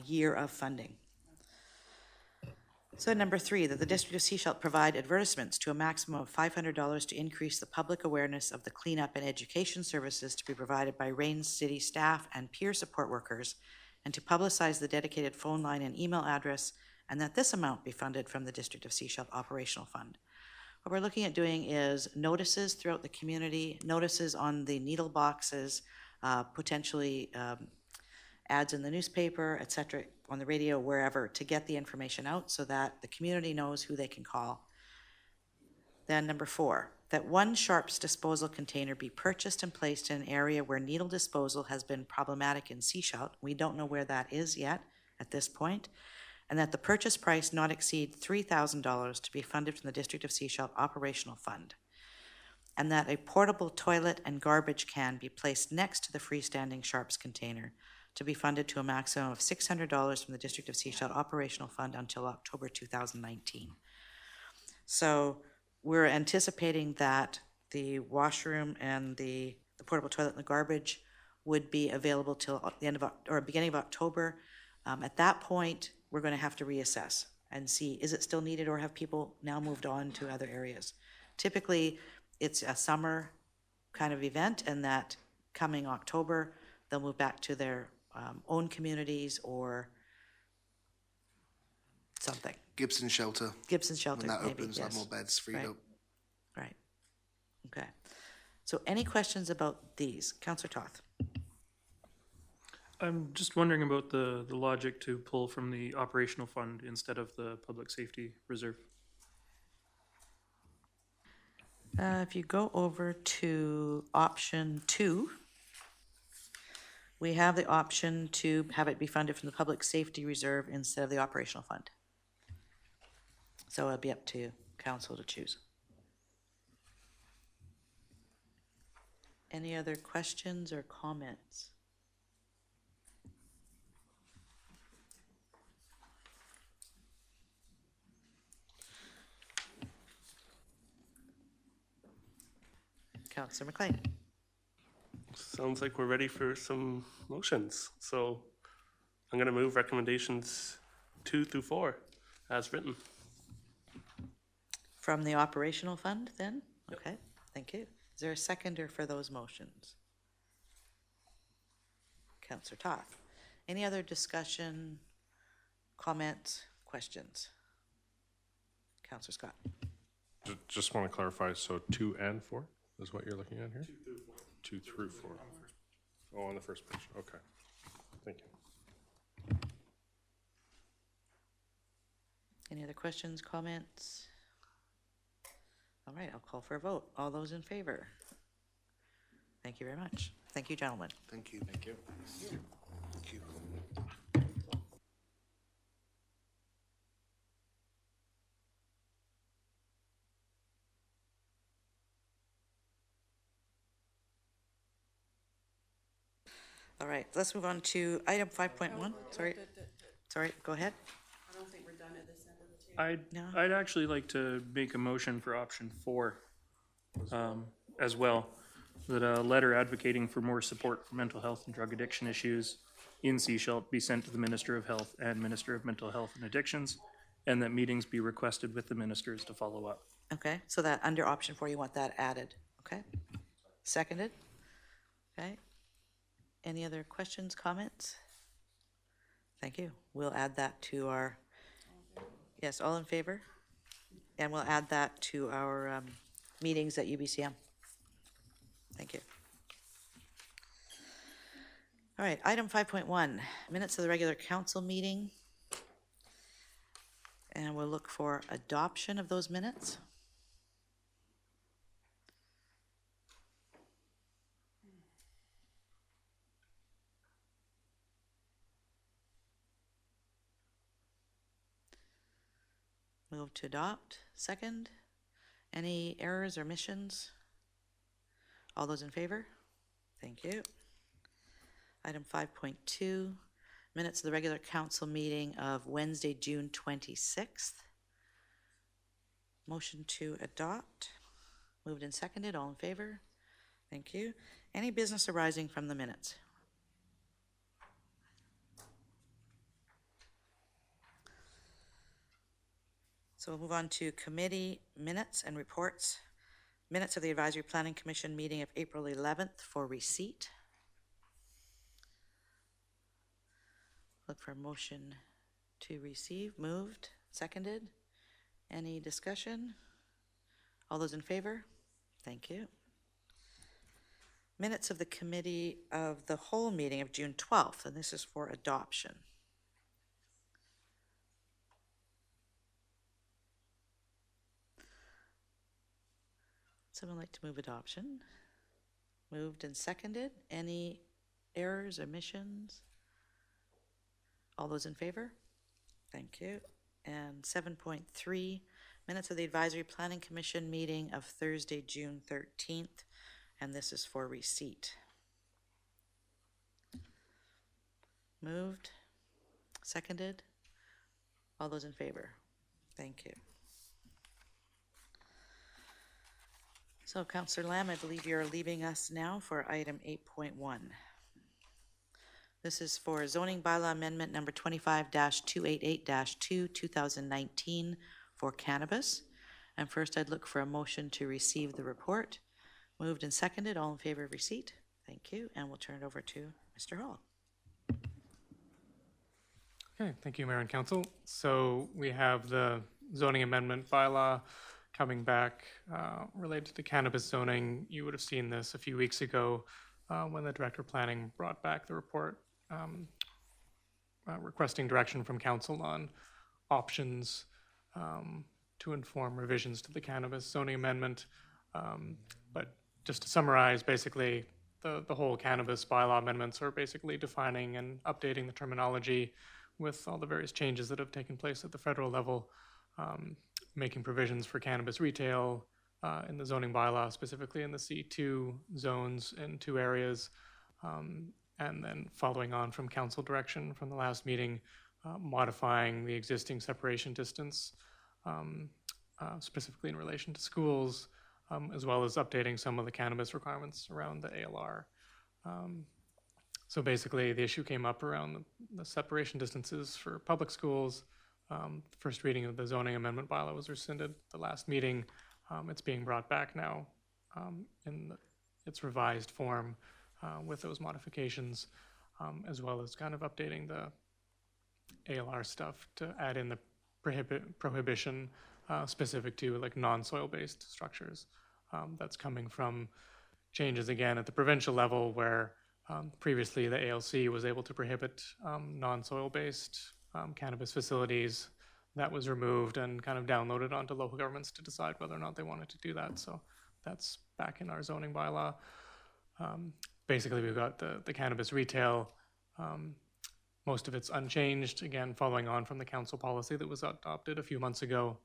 year of funding. So number 3, that the District of Sechelt provide advertisements to a maximum of $500 to increase the public awareness of the cleanup and education services to be provided by Rain City staff and peer support workers, and to publicize the dedicated phone line and email address, and that this amount be funded from the District of Sechelt Operational Fund. What we're looking at doing is notices throughout the community, notices on the needle boxes, potentially ads in the newspaper, etc., on the radio, wherever, to get the information out so that the community knows who they can call. Then number 4, that one Sharps disposal container be purchased and placed in an area where needle disposal has been problematic in Sechelt. We don't know where that is yet at this point. And that the purchase price not exceed $3,000 to be funded from the District of Sechelt Operational Fund. And that a portable toilet and garbage can be placed next to the freestanding Sharps container to be funded to a maximum of $600 from the District of Sechelt Operational Fund until October 2019. So we're anticipating that the washroom and the portable toilet and the garbage would be available till the end of or beginning of October. At that point, we're going to have to reassess and see, is it still needed or have people now moved on to other areas? Typically, it's a summer kind of event, and that coming October, they'll move back to their own communities or something. Gibson Shelter. Gibson Shelter, When that maybe, opens, yes. have more beds freed Right. up. Right. Okay. So any questions about these? Councillor Toth. I'm just wondering about the logic to pull from the operational fund instead of the public safety reserve. If you go over to option 2, we have the option to have it be funded from the public safety reserve instead of the operational fund. So it'll be up to council to choose. Any other questions or comments? Councillor McLean. Sounds like we're ready for some motions. So I'm going to move recommendations 2 through 4 as written. From the operational fund, then? Okay, thank you. Is there a seconder for those motions? Councillor Toth. Any other discussion, comments, questions? Councillor Scott. Just want to clarify, so 2 and 4 is what you're looking at here? 2 through 4. 2 through 4. Oh, on the first page, okay. Thank you. Any other questions, comments? All right, I'll call for a vote. All those in favor? Thank you very much. Thank you, gentlemen. Thank you. Thank you. Thank you. All right, let's move on to item 5.1. Sorry, go ahead. I don't think we're done at this end of the table. I'd actually like to make a motion for option 4 as well. That a letter advocating for more support for mental health and drug addiction issues in Sechelt be sent to the Minister of Health and Minister of Mental Health and Addictions, and that meetings be requested with the ministers to follow up. Okay, so that under option 4, you want that added, okay? Seconded? Okay. Any other questions, comments? Thank you. We'll add that to our, yes, all in favor? And we'll add that to our meetings at UBCM. Thank you. All right, item 5.1, minutes of the regular council meeting. And we'll look for adoption of those minutes. Move to adopt. Second. Any errors or omissions? All those in favor? Thank you. Item 5.2, minutes of the regular council meeting of Wednesday, June 26th. Motion to adopt. Moved and seconded. All in favor? Thank you. Any business arising from the minutes? So we'll move on to committee minutes and reports. Minutes of the Advisory Planning Commission meeting of April 11th for receipt. Look for a motion to receive. Moved, seconded. Any discussion? All those in favor? Thank you. Minutes of the committee of the whole meeting of June 12th, and this is for adoption. Someone like to move adoption? Moved and seconded. Any errors, omissions? All those in favor? Thank you. And 7.3, minutes of the Advisory Planning Commission meeting of Thursday, June 13th, and this is for receipt. Moved, seconded. All those in favor? Thank you. So, Councillor Lamb, I believe you're leaving us now for item 8.1. This is for zoning bylaw amendment number 25-288-2, 2019 for cannabis. And first, I'd look for a motion to receive the report. Moved and seconded. All in favor of receipt? Thank you. And we'll turn it over to Mr. Hall. Okay, thank you, Mayor and Council. So we have the zoning amendment bylaw coming back related to cannabis zoning. You would have seen this a few weeks ago when the Director of Planning brought back the report requesting direction from Council on options to inform revisions to the cannabis zoning amendment. But just to summarize, basically, the whole cannabis bylaw amendments are basically defining and updating the terminology with all the various changes that have taken place at the federal level, making provisions for cannabis retail in the zoning bylaw, specifically in the C2 zones in 2 areas, and then following on from council direction from the last meeting, modifying the existing separation distance, specifically in relation to schools, as well as updating some of the cannabis requirements around the ALR. So basically, the issue came up around the separation distances for public schools. The first reading of the zoning amendment bylaw was rescinded the last meeting. It's being brought back now in its revised form with those modifications, as well as kind of updating the ALR stuff to add in the prohibition specific to like non-soil based structures. That's coming from changes again at the provincial level where previously the ALC was able to prohibit non-soil based cannabis facilities. That was removed and kind of downloaded onto local governments to decide whether or not they wanted to do that. So that's back in our zoning bylaw. Basically, we've got the cannabis retail. Most of it's unchanged, again, following on from the council policy that was adopted a few months ago.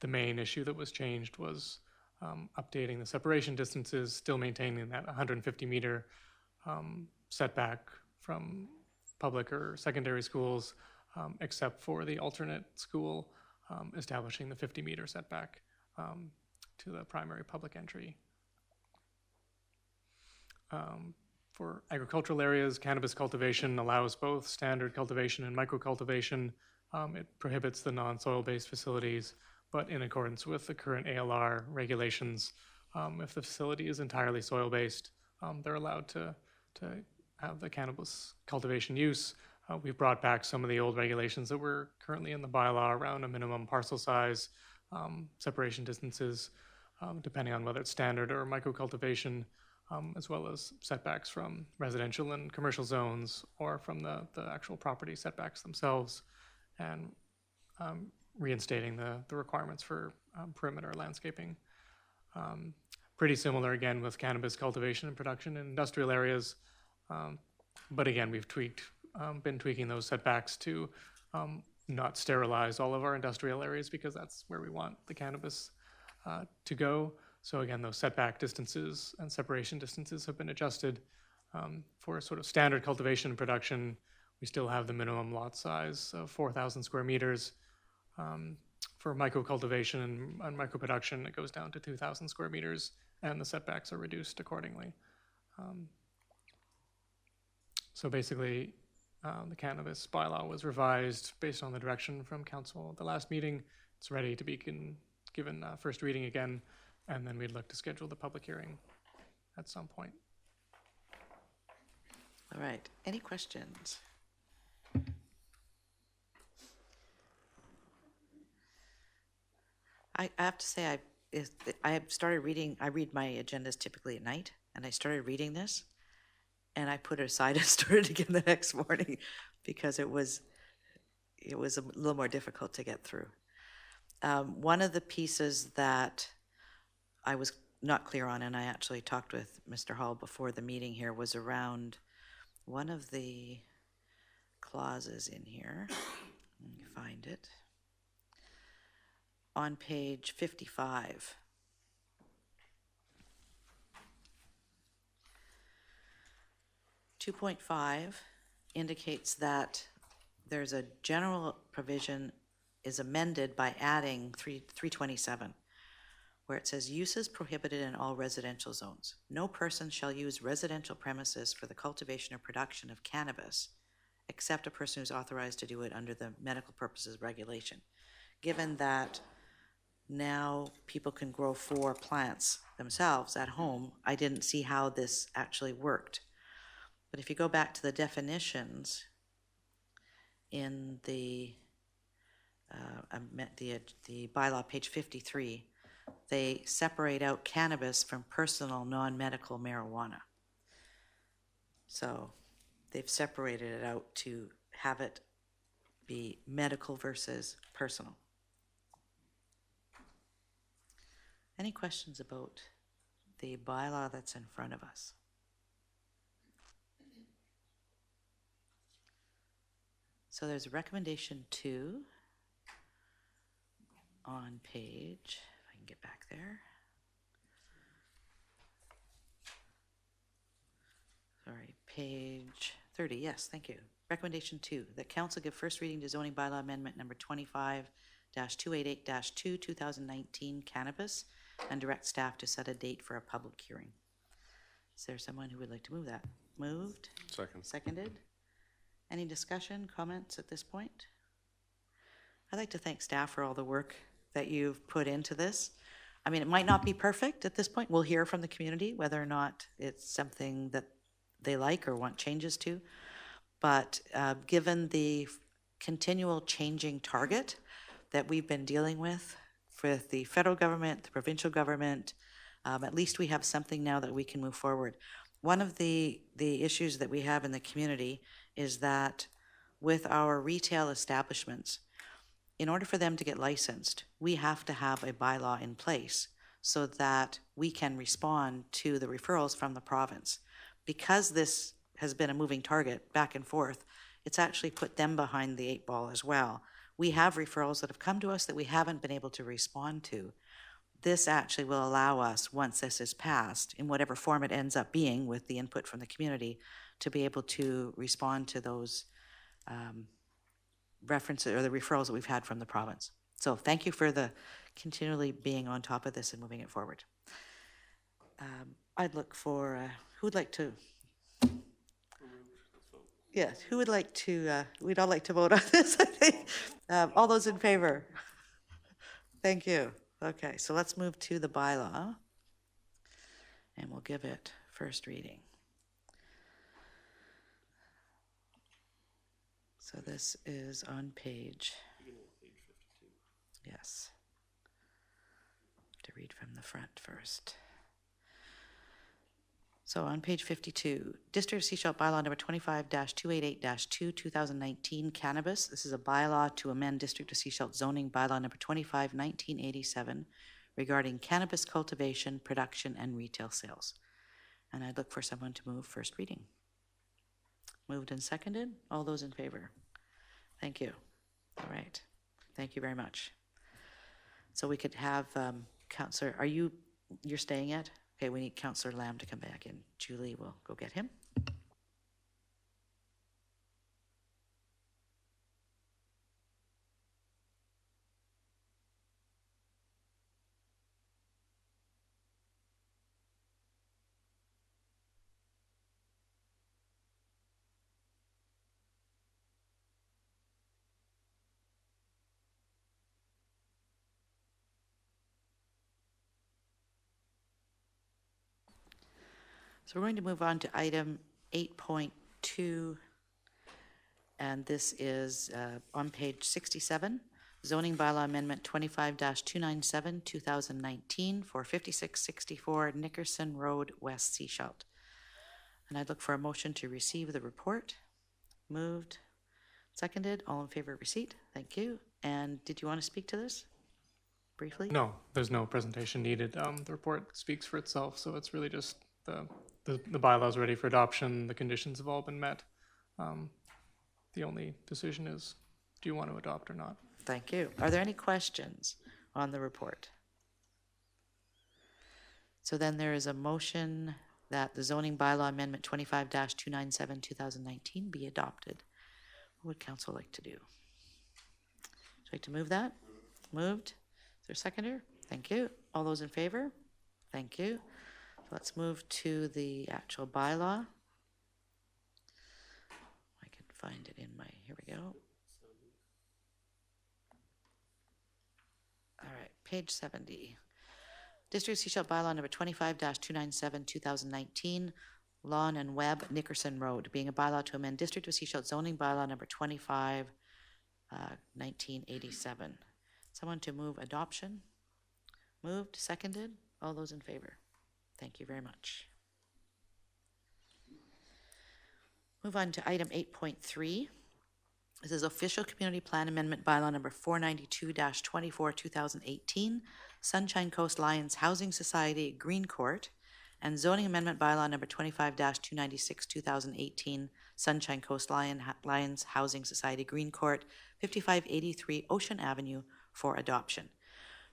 The main issue that was changed was updating the separation distances, still maintaining that 150-meter setback from public or secondary schools, except for the alternate school, establishing the 50-meter setback to the primary public entry. For agricultural areas, cannabis cultivation allows both standard cultivation and micro-cultivation. It prohibits the non-soil-based facilities, but in accordance with the current ALR regulations, If the facility is entirely soil-based, they're allowed to have the cannabis cultivation use. We've brought back some of the old regulations that were currently in the bylaw around a minimum parcel size, separation distances, depending on whether it's standard or micro-cultivation, as well as setbacks from residential and commercial zones or from the actual property setbacks themselves, and reinstating the requirements for perimeter landscaping. Pretty similar again with cannabis cultivation and production in industrial areas. But again, we've been tweaking those setbacks to not sterilize all of our industrial areas because that's where we want the cannabis to go. So again, those setback distances and separation distances have been adjusted. For sort of standard cultivation and production, we still have the minimum lot size of 4,000 square meters. For micro-cultivation and micro-production, it goes down to 2,000 square meters, and the setbacks are reduced accordingly. So basically, the cannabis bylaw was revised based on the direction from council at the last meeting. It's ready to be given first reading again, and then we'd look to schedule the public hearing at some point. All right, any questions? I have to say, I have started reading, I read my agendas typically at night, and I started reading this, and I put it aside and started again the next morning because it was a little more difficult to get through. One of the pieces that I was not clear on, and I actually talked with Mr. Hall before the meeting here, was around one of the clauses in here. Let me find it. On page 55. (2.5) indicates that there's a general provision is amended by adding 327, where it says uses prohibited in all residential zones. No person shall use residential premises for the cultivation or production of cannabis, except a person who's authorized to do it under the medical purposes regulation. Given that now people can grow 4 plants themselves at home, I didn't see how this actually worked. But if you go back to the definitions in the bylaw, page 53, they separate out cannabis from personal non-medical marijuana. So they've separated it out to have it be medical versus personal. Any questions about the bylaw that's in front of us? So there's recommendation 2 on page, if I can get back there. Sorry, page 30, yes, thank you. Recommendation 2, that council give first reading to zoning bylaw amendment number 25-288-2, 2019 cannabis, and direct staff to set a date for a public hearing. Is there someone who would like to move that? Moved? Second. Seconded? Any discussion, comments at this point? I'd like to thank staff for all the work that you've put into this. I mean, it might not be perfect at this point. We'll hear from the community whether or not it's something that they like or want changes to. But given the continual changing target that we've been dealing with the federal government, the provincial government, at least we have something now that we can move forward. One of the issues that we have in the community is that with our retail establishments, in order for them to get licensed, we have to have a bylaw in place so that we can respond to the referrals from the province. Because this has been a moving target back and forth, it's actually put them behind the 8 ball as well. We have referrals that have come to us that we haven't been able to respond to. This actually will allow us, once this is passed, in whatever form it ends up being with the input from the community, to be able to respond to those references or the referrals that we've had from the province. So thank you for the continually being on top of this and moving it forward. I'd look for, who would like to? Yes, who would like to, we'd all like to vote on this, I think. All those in favor? Thank you. Okay, so let's move to the bylaw. and we'll give it first reading. So this is on page, yes. To read from the front first. So on page 52, District of Sechelt bylaw number 25-288-2, 2019, cannabis. This is a bylaw to amend District of Sechelt zoning bylaw number 25, 1987, regarding cannabis cultivation, production, and retail sales. And I'd look for someone to move first reading. Moved and seconded. All those in favor? Thank you. All right. Thank you very much. So we could have Councillor, you're staying yet? Okay, we need Councillor Lamb to come back in. Julie will go get him. So we're going to move on to item 8.2, and this is on page 67, zoning bylaw amendment 25-297, 2019 for 5664 Nickerson Road, West Sechelt. And I'd look for a motion to receive the report. Moved, seconded, all in favor of receipt. Thank you. And did you want to speak to this briefly? No, there's no presentation needed. The report speaks for itself, so it's really just the bylaw's ready for adoption. The conditions have all been met. The only decision is, do you want to adopt or not? Thank you. Are there any questions on the report? So then there is a motion that the zoning bylaw amendment 25-297, 2019 be adopted. What would council like to do? Would you like to move that? Moved. Is there a seconder? Thank you. All those in favor? Thank you. Let's move to the actual bylaw. I can find it in my, here we go. All right, page 70. District of Sechelt bylaw number 25-297, 2019, Lawn and Webb, Nickerson Road, being a bylaw to amend District of Sechelt zoning bylaw number 25, 1987. Someone to move adoption? Moved, seconded, all those in favor? Thank you very much. Move on to item 8.3. This is official community plan amendment bylaw number 492-24, 2018, Sunshine Coast Lions Housing Society, Green Court, and zoning amendment bylaw number 25-296, 2018, Sunshine Coast Lions Housing Society, Green Court, 5583 Ocean Avenue for adoption.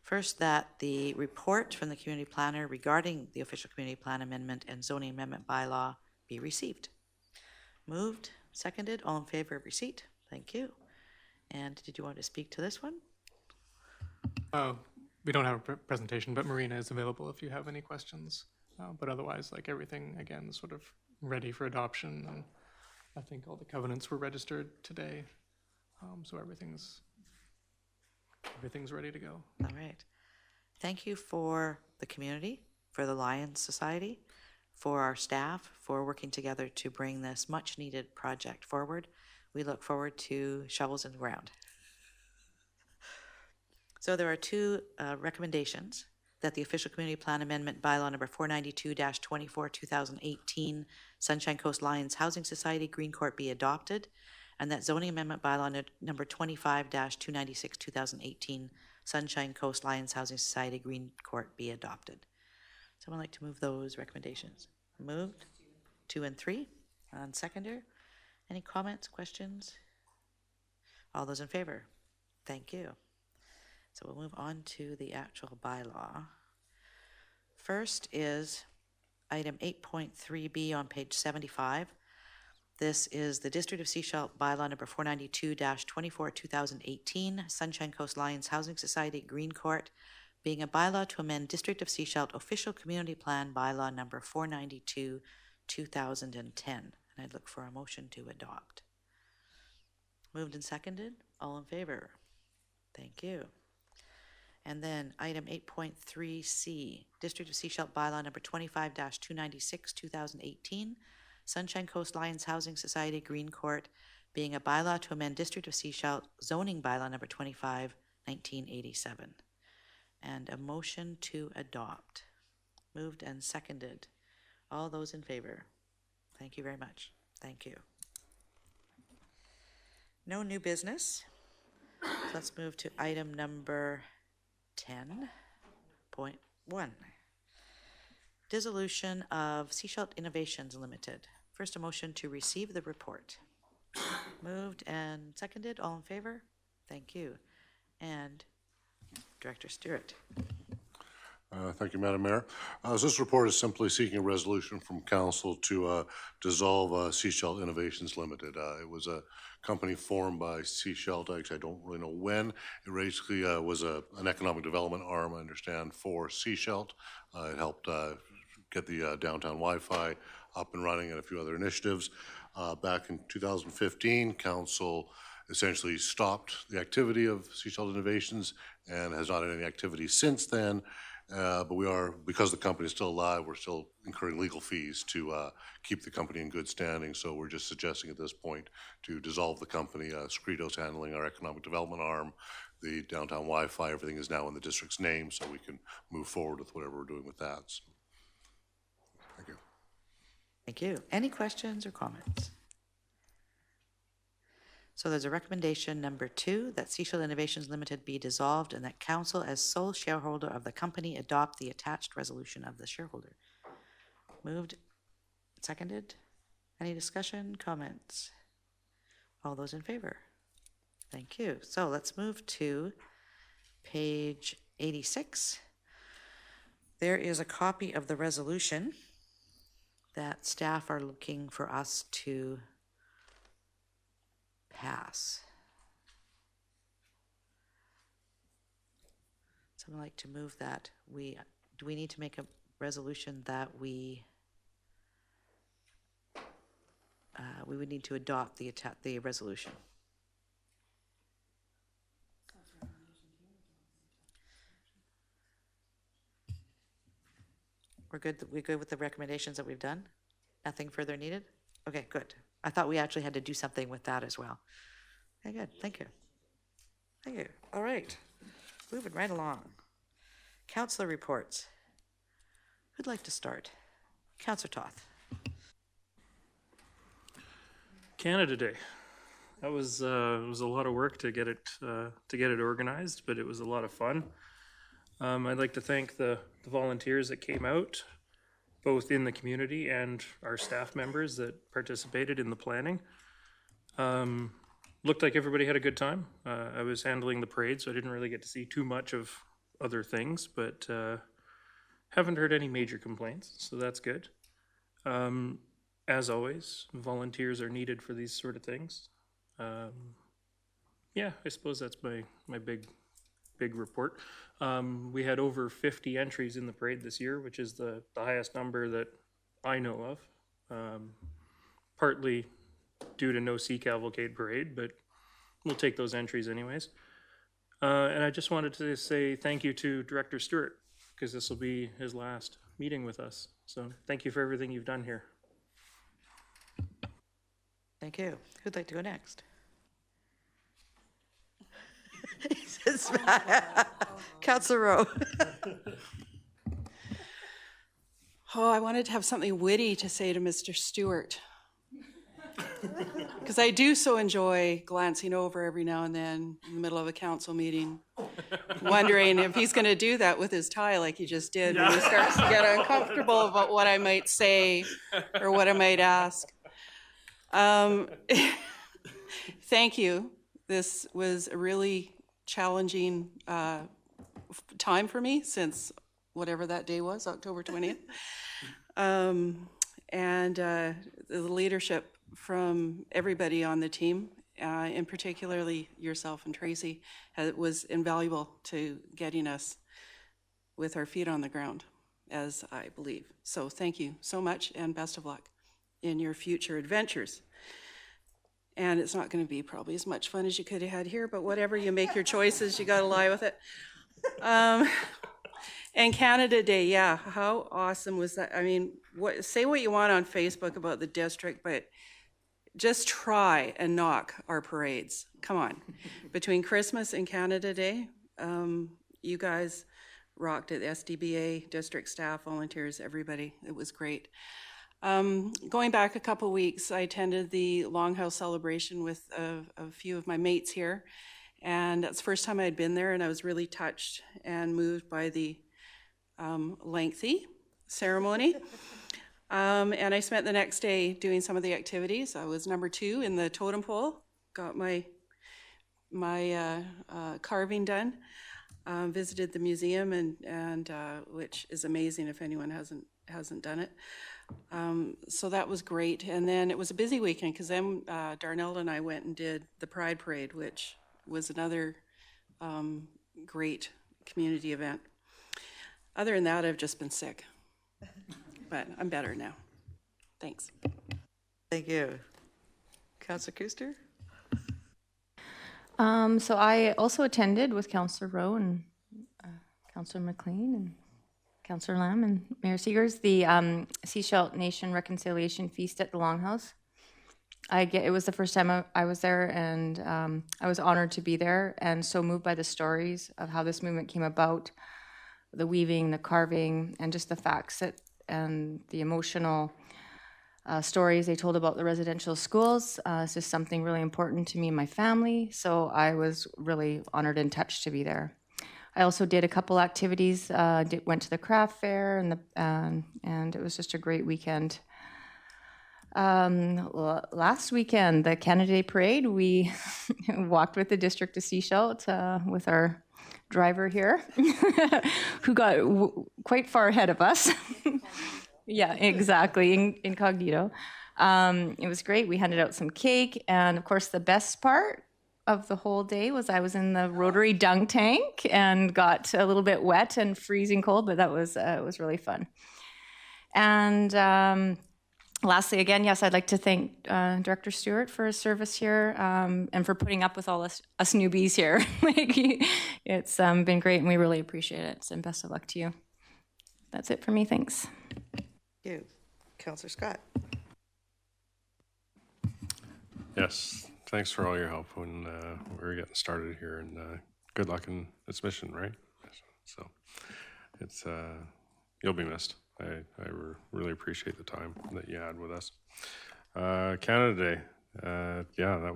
First, that the report from the community planner regarding the official community plan amendment and zoning amendment bylaw be received. Moved, seconded, all in favor of receipt? Thank you. And did you want to speak to this one? We don't have a presentation, but Marina is available if you have any questions. But otherwise, like everything, again, is sort of ready for adoption. And I think all the covenants were registered today. So everything's ready to go. All right. Thank you for the community, for the Lions Society, for our staff, for working together to bring this much needed project forward. We look forward to shovels in the ground. So there are two recommendations: that the official community plan amendment bylaw number 492-24, 2018, Sunshine Coast Lions Housing Society, Green Court be adopted, and that zoning amendment bylaw number 25-296, 2018, Sunshine Coast Lions Housing Society, Green Court be adopted. Someone like to move those recommendations? Moved. 2 and 3 on seconder. Any comments, questions? All those in favor? Thank you. So we'll move on to the actual bylaw. First is item 8.3B on page 75. This is the District of Sechelt bylaw number 492-24, 2018, Sunshine Coast Lions Housing Society, Green Court, being a bylaw to amend District of Sechelt official community plan bylaw number 492, 2010. And I'd look for a motion to adopt. Moved and seconded. All in favor? Thank you. And then item 8.3C, District of Sechelt Bylaw number 25-296, 2018, Sunshine Coast Lions Housing Society, Green Court, being a bylaw to amend District of Sechelt zoning bylaw number 25, 1987. And a motion to adopt. Moved and seconded. All those in favor? Thank you very much. Thank you. No new business. So let's move to item number 10.1. Dissolution of Sechelt Innovations Limited. First, a motion to receive the report. Moved and seconded. All in favor? Thank you. And Director Stewart. Thank you, Madam Mayor. This report is simply seeking a resolution from council to dissolve Sechelt Innovations Limited. It was a company formed by Sechelt. Actually, I don't really know when. It basically was an economic development arm, I understand, for Sechelt. It helped get the downtown Wi-Fi up and running and a few other initiatives. Back in 2015, council essentially stopped the activity of Sechelt Innovations and has not had any activity since then. But we are, because the company is still alive, we're still incurring legal fees to keep the company in good standing. So we're just suggesting at this point to dissolve the company. Scredo's handling our economic development arm. The downtown Wi-Fi, everything is now in the district's name, so we can move forward with whatever we're doing with that. So, thank you. Thank you. Any questions or comments? So there's a recommendation number 2 that Sechelt Innovations Limited be dissolved and that council as sole shareholder of the company adopt the attached resolution of the shareholder. Moved, seconded. Any discussion, comments? All those in favor? Thank you. So let's move to page 86. There is a copy of the resolution that staff are looking for us to pass. Someone like to move that do we need to make a resolution that we would need to adopt the resolution? We're good with the recommendations that we've done? Nothing further needed? Okay, good. I thought we actually had to do something with that as well. Okay, good. Thank you. Thank you. All right. Moving right along. Councillor reports. Who'd like to start? Councillor Toth. Canada Day. That was it was a lot of work to get it organized, but it was a lot of fun. I'd like to thank the volunteers that came out, both in the community and our staff members that participated in the planning. Looked like everybody had a good time. I was handling the parade, so I didn't really get to see too much of other things, but haven't heard any major complaints, so that's good. As always, volunteers are needed for these sort of things. Yeah, I suppose that's my big report. We had over 50 entries in the parade this year, which is the highest number that I know of. Partly due to no Sea Cavalcade parade, but we'll take those entries anyways. And I just wanted to say thank you to Director Stewart, because this will be his last meeting with us. So thank you for everything you've done here. Thank you. Who'd like to go next? He says, Councillor Rowe. Oh, I wanted to have something witty to say to Mr. Stewart. Because I do so enjoy glancing over every now and then in the middle of a council meeting, wondering if he's going to do that with his tie like he just did when he starts to get uncomfortable about what I might say or what I might ask. Thank you. This was a really challenging time for me since whatever that day was, October 20th. And the leadership from everybody on the team, and particularly yourself and Tracy, was invaluable to getting us with our feet on the ground, as I believe. So thank you so much, and best of luck in your future adventures. And it's not going to be probably as much fun as you could have had here, but whatever, you make your choices, you got to lie with it. And Canada Day, yeah, how awesome was that? I mean, say what you want on Facebook about the district, but just try and knock our parades. Come on. Between Christmas and Canada Day, you guys rocked it. The SDBA, district staff, volunteers, everybody. It was great. Going back a couple weeks, I attended the Longhouse celebration with a few of my mates here. And that's the first time I'd been there, and I was really touched and moved by the lengthy ceremony. And I spent the next day doing some of the activities. I was number 2 in the totem pole, got my carving done, visited the museum, and which is amazing if anyone hasn't done it. So that was great. And then it was a busy weekend because then Darnell and I went and did the Pride Parade, which was another great community event. Other than that, I've just been sick, but I'm better now. Thanks. Thank you. Councillor Kuster? So I also attended with Councillor Rowe and Councillor McLean and Councillor Lamb and Mayor Seegers, the Sechelt Nation Reconciliation Feast at the Longhouse. It was the first time I was there, and I was honored to be there and so moved by the stories of how this movement came about, the weaving, the carving, and just the facts and the emotional stories they told about the residential schools. It's just something really important to me and my family, so I was really honored and touched to be there. I also did a couple activities, went to the craft fair, and it was just a great weekend. Last weekend, the Canada Day Parade, we walked with the District of Sechelt with our driver here, who got quite far ahead of us. Yeah, exactly, incognito. It was great. We handed out some cake, and of course, the best part of the whole day was I was in the Rotary dunk tank and got a little bit wet and freezing cold, but that was it was really fun. And lastly, again, yes, I'd like to thank Director Stewart for his service here and for putting up with all us newbies here. It's been great, and we really appreciate it. And best of luck to you. That's it for me. Thanks. Thank you. Councillor Scott? Yes, thanks for all your help when we were getting started here, and good luck in its mission, right? So it's you'll be missed. I really appreciate the time that you had with us. Canada Day, yeah, I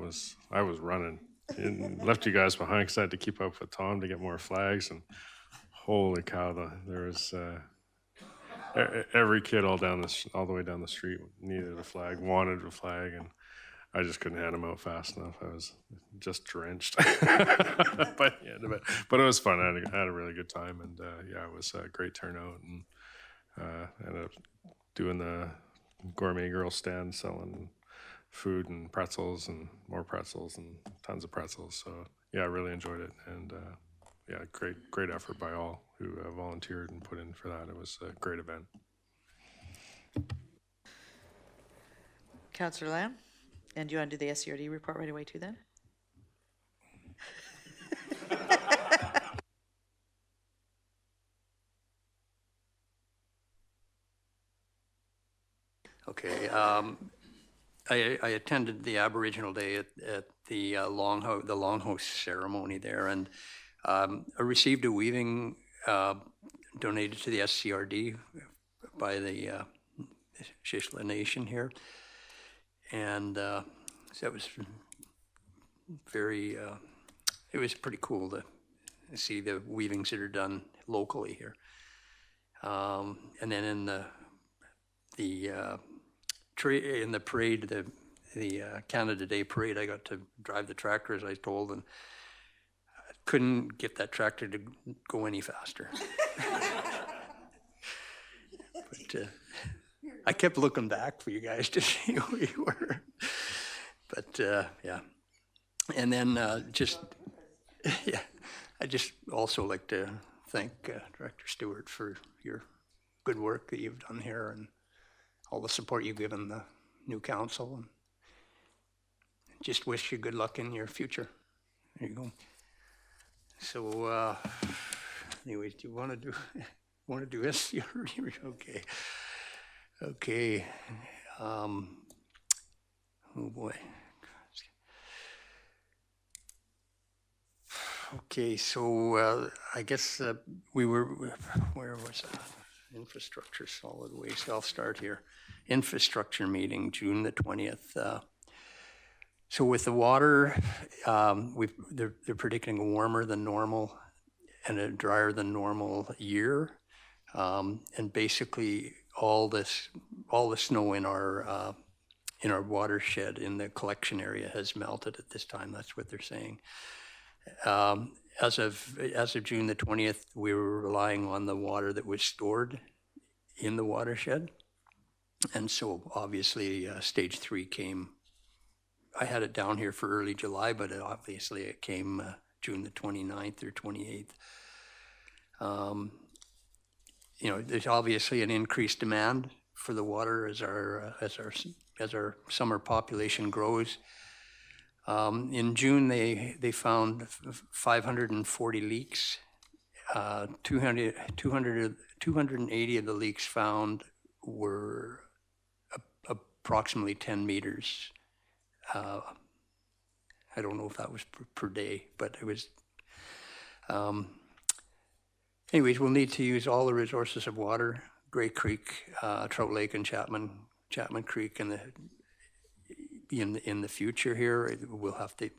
was running and left you guys behind because I had to keep up with Tom to get more flags, and holy cow, there was every kid all the way down the street needed a flag, wanted a flag, and I just couldn't hand them out fast enough. I was just drenched, but it was fun. I had a really good time, and yeah, it was a great turnout, and ended up doing the gourmet girl stand, selling food and pretzels and more pretzels and tons of pretzels. So yeah, I really enjoyed it, and yeah, great effort by all who volunteered and put in for that. It was a great event. Councillor Lamb? And do you want to do the SCRD report right away too then? Okay. I attended the Aboriginal Day at the Longhouse ceremony there, and I received a weaving donated to the SCRD by the Shishla Nation here. And so it was it was pretty cool to see the weavings that are done locally here. And then in the parade, the Canada Day Parade, I got to drive the tractor as I told, and I couldn't get that tractor to go any faster. But I kept looking back for you guys to see who you were. But yeah. And then I just also like to thank Director Stewart for your good work that you've done here and all the support you've given the new council. And just wish you good luck in your future. There you go. So anyways, do you want to do, SCRD? Okay. Okay. Oh boy. Okay, so I guess we were, where was that? Infrastructure, solid waste. I'll start here. Infrastructure meeting, June the 20th. So with the water, they're predicting a warmer than normal and a drier than normal year. And basically all the snow in our watershed in the collection area has melted at this time. That's what they're saying. As of June the 20th, we were relying on the water that was stored in the watershed. And so obviously stage 3 came. I had it down here for early July, but it came June the 29th or 28th. There's obviously an increased demand for the water as our summer population grows. In June, they found 540 leaks. 280 of the leaks found were approximately 10 meters. I don't know if that was per day, but it was. Anyways, we'll need to use all the resources of water, Grey Creek, Trout Lake, and Chapman Creek, and in the future here, we'll have to.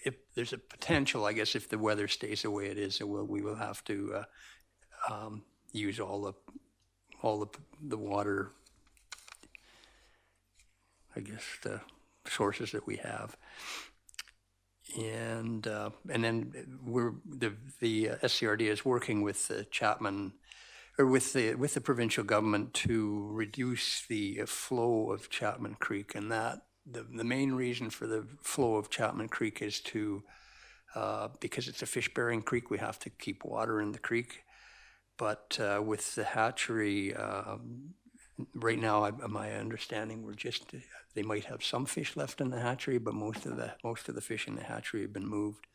If there's a potential, I guess, if the weather stays the way it is, we will have to use all the water. I guess the sources that we have, and then the SCRD is working with the Chapman, or with the provincial government to reduce the flow of Chapman Creek, and that the main reason for the flow of Chapman Creek is because it's a fish-bearing creek, we have to keep water in the creek, but with the hatchery. Right now, my understanding, they might have some fish left in the hatchery, but most of the fish in the hatchery have been moved.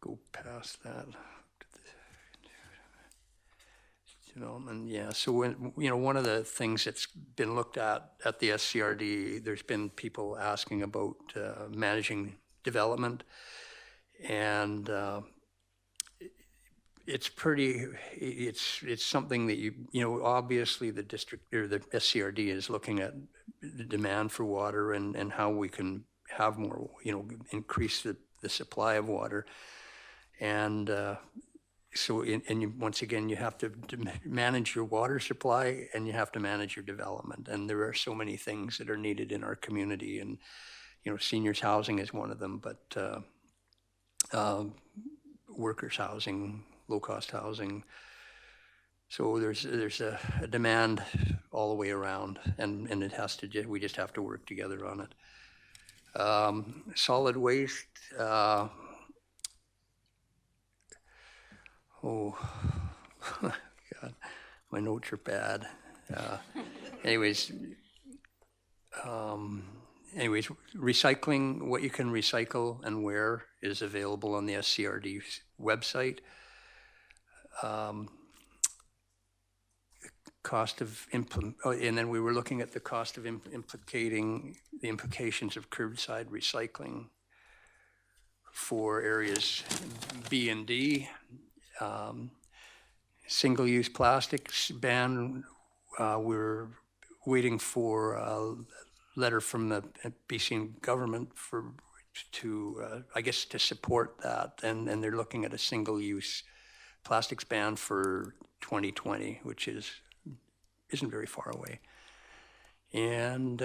Go past that. Development, yeah. So one of the things that's been looked at the SCRD, there's been people asking about managing development, and it's something that obviously the district or the SCRD is looking at the demand for water and how we can have more, increase the supply of water. And once again, you have to manage your water supply and you have to manage your development. And there are so many things that are needed in our community, and, seniors housing is one of them, but workers housing, low-cost housing. So there's a demand all the way around, and we just have to work together on it. Solid waste. Oh, God, my notes are bad. Anyways, recycling, what you can recycle and where is available on the SCRD website. Cost of and then we were looking at the cost of the implications of curbside recycling for areas B and D. Single-use plastics ban. We're waiting for a letter from the BC government to support that, and they're looking at a single-use plastics ban for 2020, which isn't very far away. And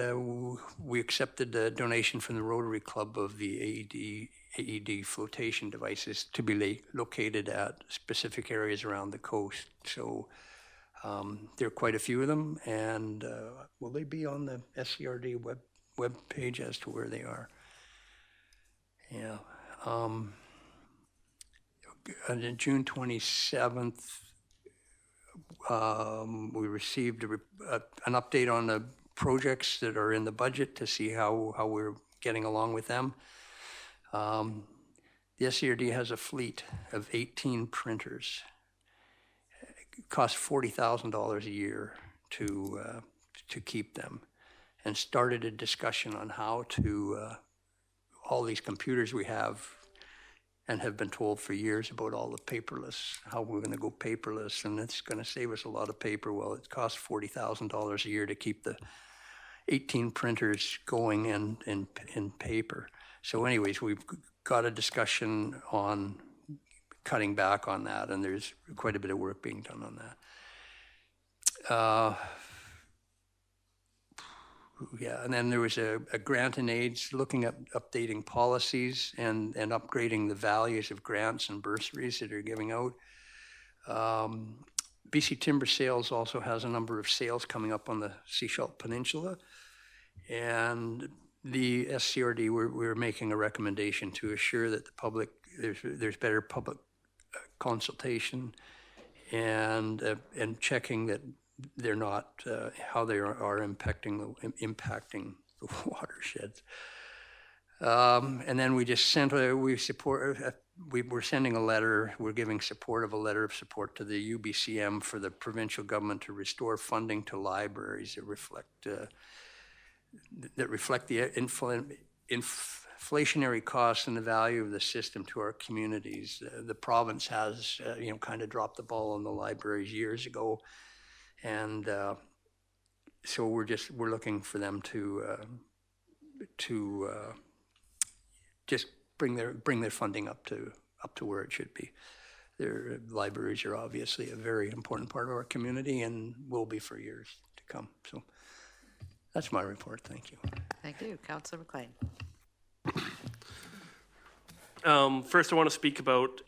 we accepted a donation from the Rotary Club of the AED flotation devices to be located at specific areas around the coast. So there are quite a few of them, and will they be on the SCRD web page as to where they are? Yeah. On June 27th, we received an update on the projects that are in the budget to see how we're getting along with them. The SCRD has a fleet of 18 printers. It costs $40,000 a year to keep them, and started a discussion on how to, all these computers we have and have been told for years about all the paperless, how we're going to go paperless, and it's going to save us a lot of paper. Well, it costs $40,000 a year to keep the 18 printers going in paper. So anyways, we've got a discussion on cutting back on that, and there's quite a bit of work being done on that. Yeah, and then there was a grant and aids looking at updating policies and upgrading the values of grants and bursaries that are giving out. BC Timber Sales also has a number of sales coming up on the Sechelt Peninsula, and the SCRD, we're making a recommendation to assure that the public, there's better public consultation and checking that they're not, how they are impacting the watersheds. And then we just sent, we're sending a letter, we're giving support of a letter of support to the UBCM for the provincial government to restore funding to libraries that reflect the inflationary costs and the value of the system to our communities. The province has, kind of dropped the ball on the libraries years ago, and so we're looking for them to just bring their funding up to where it should be. Their libraries are obviously a very important part of our community and will be for years to come. So that's my report. Thank you. Thank you. Councillor McLean. First, I want to speak about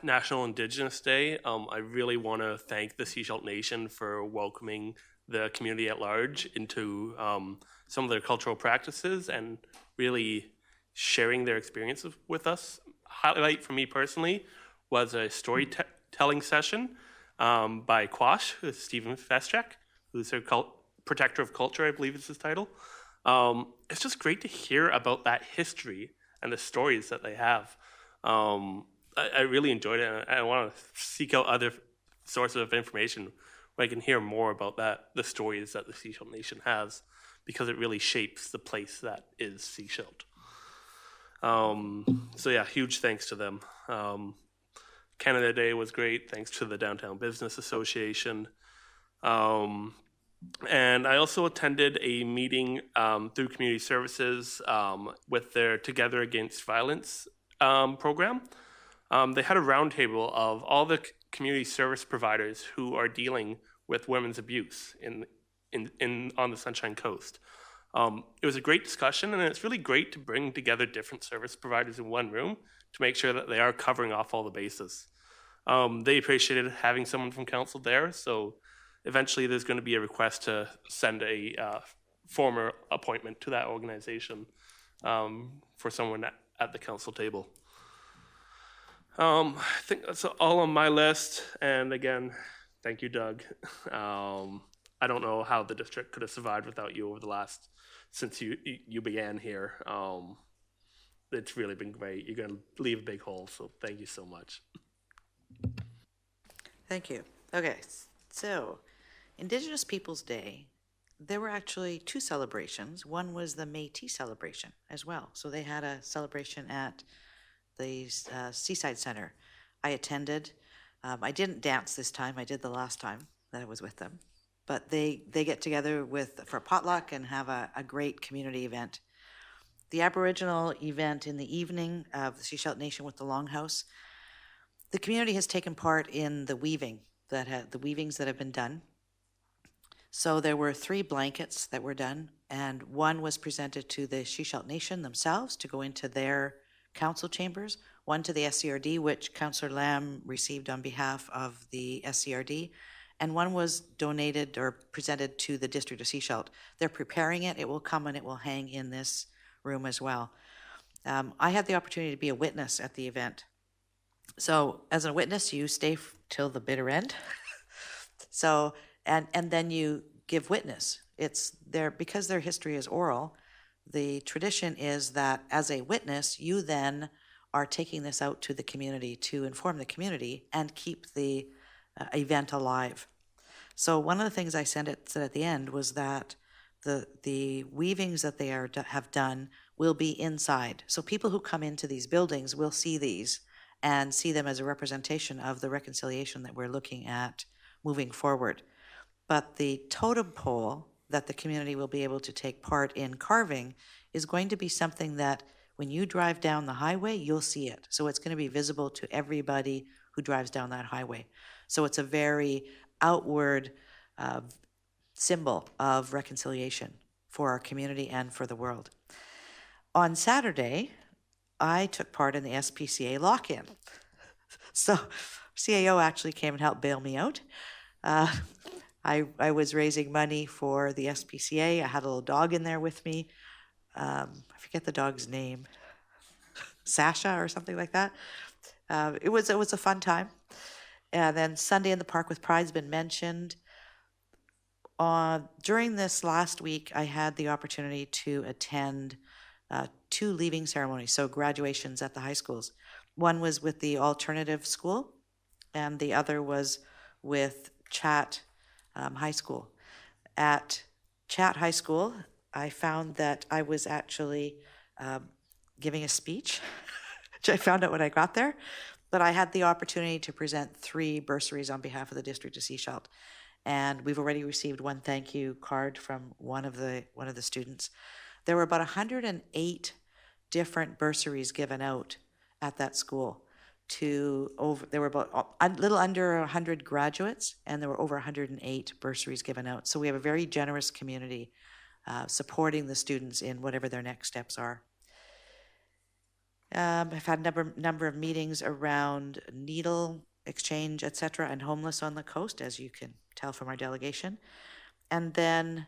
National Indigenous Day. I really want to thank the Sechelt Nation for welcoming the community at large into some of their cultural practices and really sharing their experiences with us. Highlight for me personally was a storytelling session by Quash, who's Stephen Feschek, who's their protector of culture, I believe is his title. It's just great to hear about that history and the stories that they have. I really enjoyed it, and I want to seek out other sources of information where I can hear more about the stories that the Sechelt Nation has, because it really shapes the place that is Sechelt. So yeah, huge thanks to them. Canada Day was great, thanks to the Downtown Business Association. And I also attended a meeting through Community Services with their Together Against Violence program. They had a roundtable of all the community service providers who are dealing with women's abuse on the Sunshine Coast. It was a great discussion, and it's really great to bring together different service providers in one room to make sure that they are covering off all the bases. They appreciated having someone from council there, so eventually there's going to be a request to send a former appointment to that organization for someone at the council table. I think that's all on my list, and again, thank you, Doug. I don't know how the district could have survived without you over the last, since you began here. It's really been great. You're going to leave a big hole, so thank you so much. Thank you. Okay, so Indigenous Peoples Day, there were actually two celebrations. One was the Métis celebration as well. So they had a celebration at the Seaside Center. I attended. I didn't dance this time. I did the last time that I was with them. But they get together for potluck and have a great community event. The Aboriginal event in the evening of the Sechelt Nation with the Longhouse, the community has taken part in the weavings that have been done. So there were 3 blankets that were done, and one was presented to the Sechelt Nation themselves to go into their council chambers, one to the SCRD, which Councillor Lamb received on behalf of the SCRD, and one was donated or presented to the District of Sechelt. They're preparing it. It will come and it will hang in this room as well. I had the opportunity to be a witness at the event. So as a witness, you stay till the bitter end. So, and then you give witness. It's there because their history is oral. The tradition is that as a witness, you then are taking this out to the community to inform the community and keep the event alive. So one of the things I said at the end was that the weavings that they have done will be inside. So people who come into these buildings will see these and see them as a representation of the reconciliation that we're looking at moving forward. But the totem pole that the community will be able to take part in carving is going to be something that when you drive down the highway, you'll see it. So it's going to be visible to everybody who drives down that highway. So it's a very outward symbol of reconciliation for our community and for the world. On Saturday, I took part in the SPCA lock-in. So CAO actually came and helped bail me out. I was raising money for the SPCA. I had a little dog in there with me. I forget the dog's name, Sasha or something like that. It was a fun time. And then Sunday in the Park with Pride's been mentioned. During this last week, I had the opportunity to attend 2 leaving ceremonies, so graduations at the high schools. One was with the alternative school, and the other was with Chat High School. At Chat High School, I found that I was actually giving a speech, which I found out when I got there, but I had the opportunity to present 3 bursaries on behalf of the District of Sechelt. And we've already received 1 thank you card from one of the students. There were about 108 different bursaries given out at that school. There were about a little under 100 graduates, and there were over 108 bursaries given out. So we have a very generous community supporting the students in whatever their next steps are. I've had a number of meetings around needle exchange, etc., and homeless on the coast, as you can tell from our delegation. And then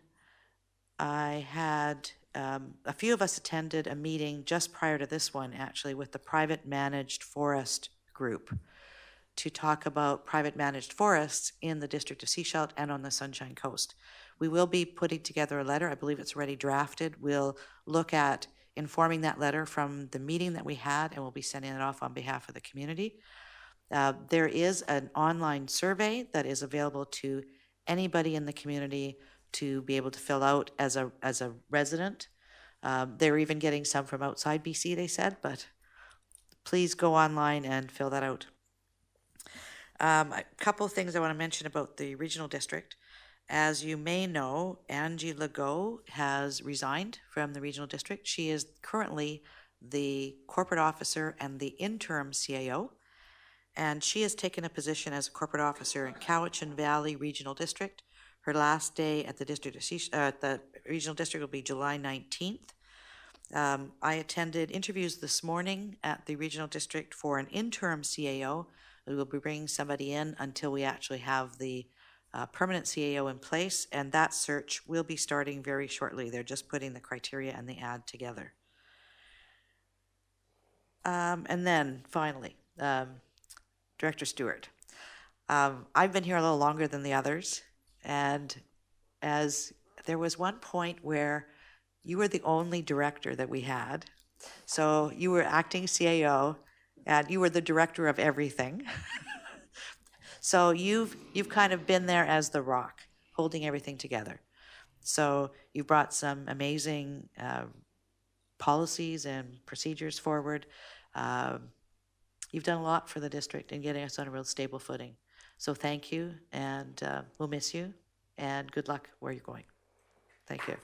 I had a few of us attended a meeting just prior to this one, actually, with the private managed forest group to talk about private managed forests in the District of Sechelt and on the Sunshine Coast. We will be putting together a letter. I believe it's already drafted. We'll look at informing that letter from the meeting that we had, and we'll be sending it off on behalf of the community. There is an online survey that is available to anybody in the community to be able to fill out as a resident. They're even getting some from outside BC, they said, but please go online and fill that out. A couple of things I want to mention about the regional district. As you may know, Angie Legault has resigned from the regional district. She is currently the corporate officer and the interim CAO, and she has taken a position as a corporate officer in Cowichan Valley Regional District. Her last day at the regional district will be July 19th. I attended interviews this morning at the regional district for an interim CAO. We will be bringing somebody in until we actually have the permanent CAO in place, and that search will be starting very shortly. They're just putting the criteria and the ad together. And then finally, Director Stewart. I've been here a little longer than the others, and as there was one point where you were the only director that we had. So you were acting CAO, and you were the director of everything. So you've kind of been there as the rock, holding everything together. So you brought some amazing policies and procedures forward. You've done a lot for the district in getting us on a real stable footing. So thank you, and we'll miss you, and good luck where you're going. Thank you.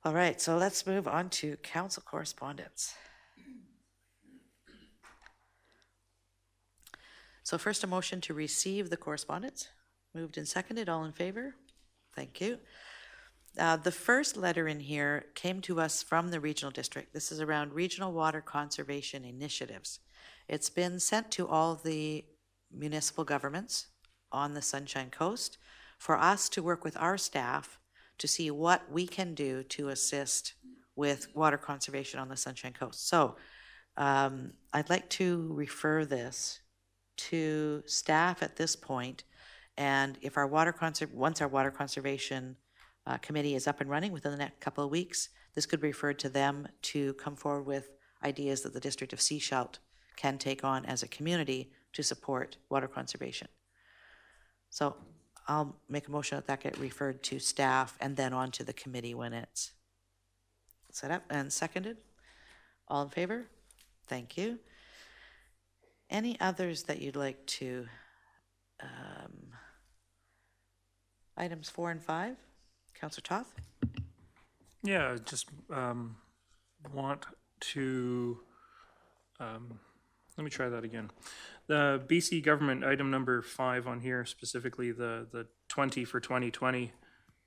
All right, so let's move on to council correspondence. So first, a motion to receive the correspondence. Moved and seconded, all in favor? Thank you. The first letter in here came to us from the regional district. This is around regional water conservation initiatives. It's been sent to all the municipal governments on the Sunshine Coast for us to work with our staff to see what we can do to assist with water conservation on the Sunshine Coast. So I'd like to refer this to staff at this point, and if our once our water conservation committee is up and running within the next couple of weeks, this could be referred to them to come forward with ideas that the District of Sechelt can take on as a community to support water conservation. So I'll make a motion that get referred to staff and then on to the committee when it's set up and seconded. All in favor? Thank you. Any others that you'd like to, items 4 and 5? Councillor Toth? Yeah, just want to, let me try that again. The BC government, item number 5 on here, specifically the 20 for 2020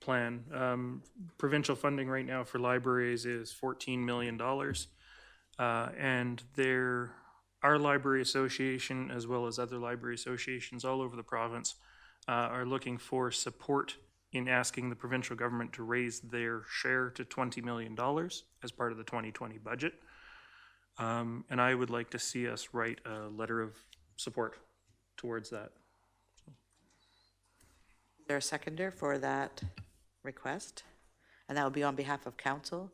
plan. Provincial funding right now for libraries is $14 million. And our library association, as well as other library associations all over the province, are looking for support in asking the provincial government to raise their share to $20 million as part of the 2020 budget. And I would like to see us write a letter of support towards that. Is there a seconder for that request? And that would be on behalf of council?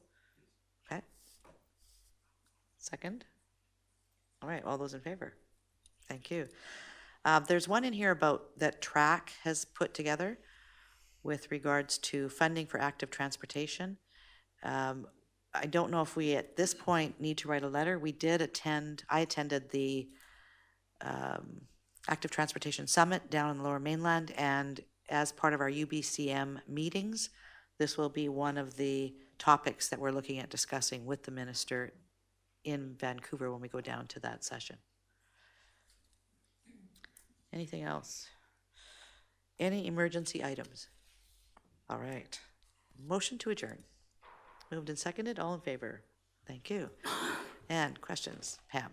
Okay. Second? All right, all those in favor? Thank you. There's one in here about that TRAC has put together with regards to funding for active transportation. I don't know if we at this point need to write a letter. I attended the Active Transportation Summit down in the Lower Mainland, and as part of our UBCM meetings, this will be one of the topics that we're looking at discussing with the minister in Vancouver when we go down to that session. Anything else? Any emergency items? All right. Motion to adjourn. Moved and seconded. All in favor? Thank you. And questions? Pam?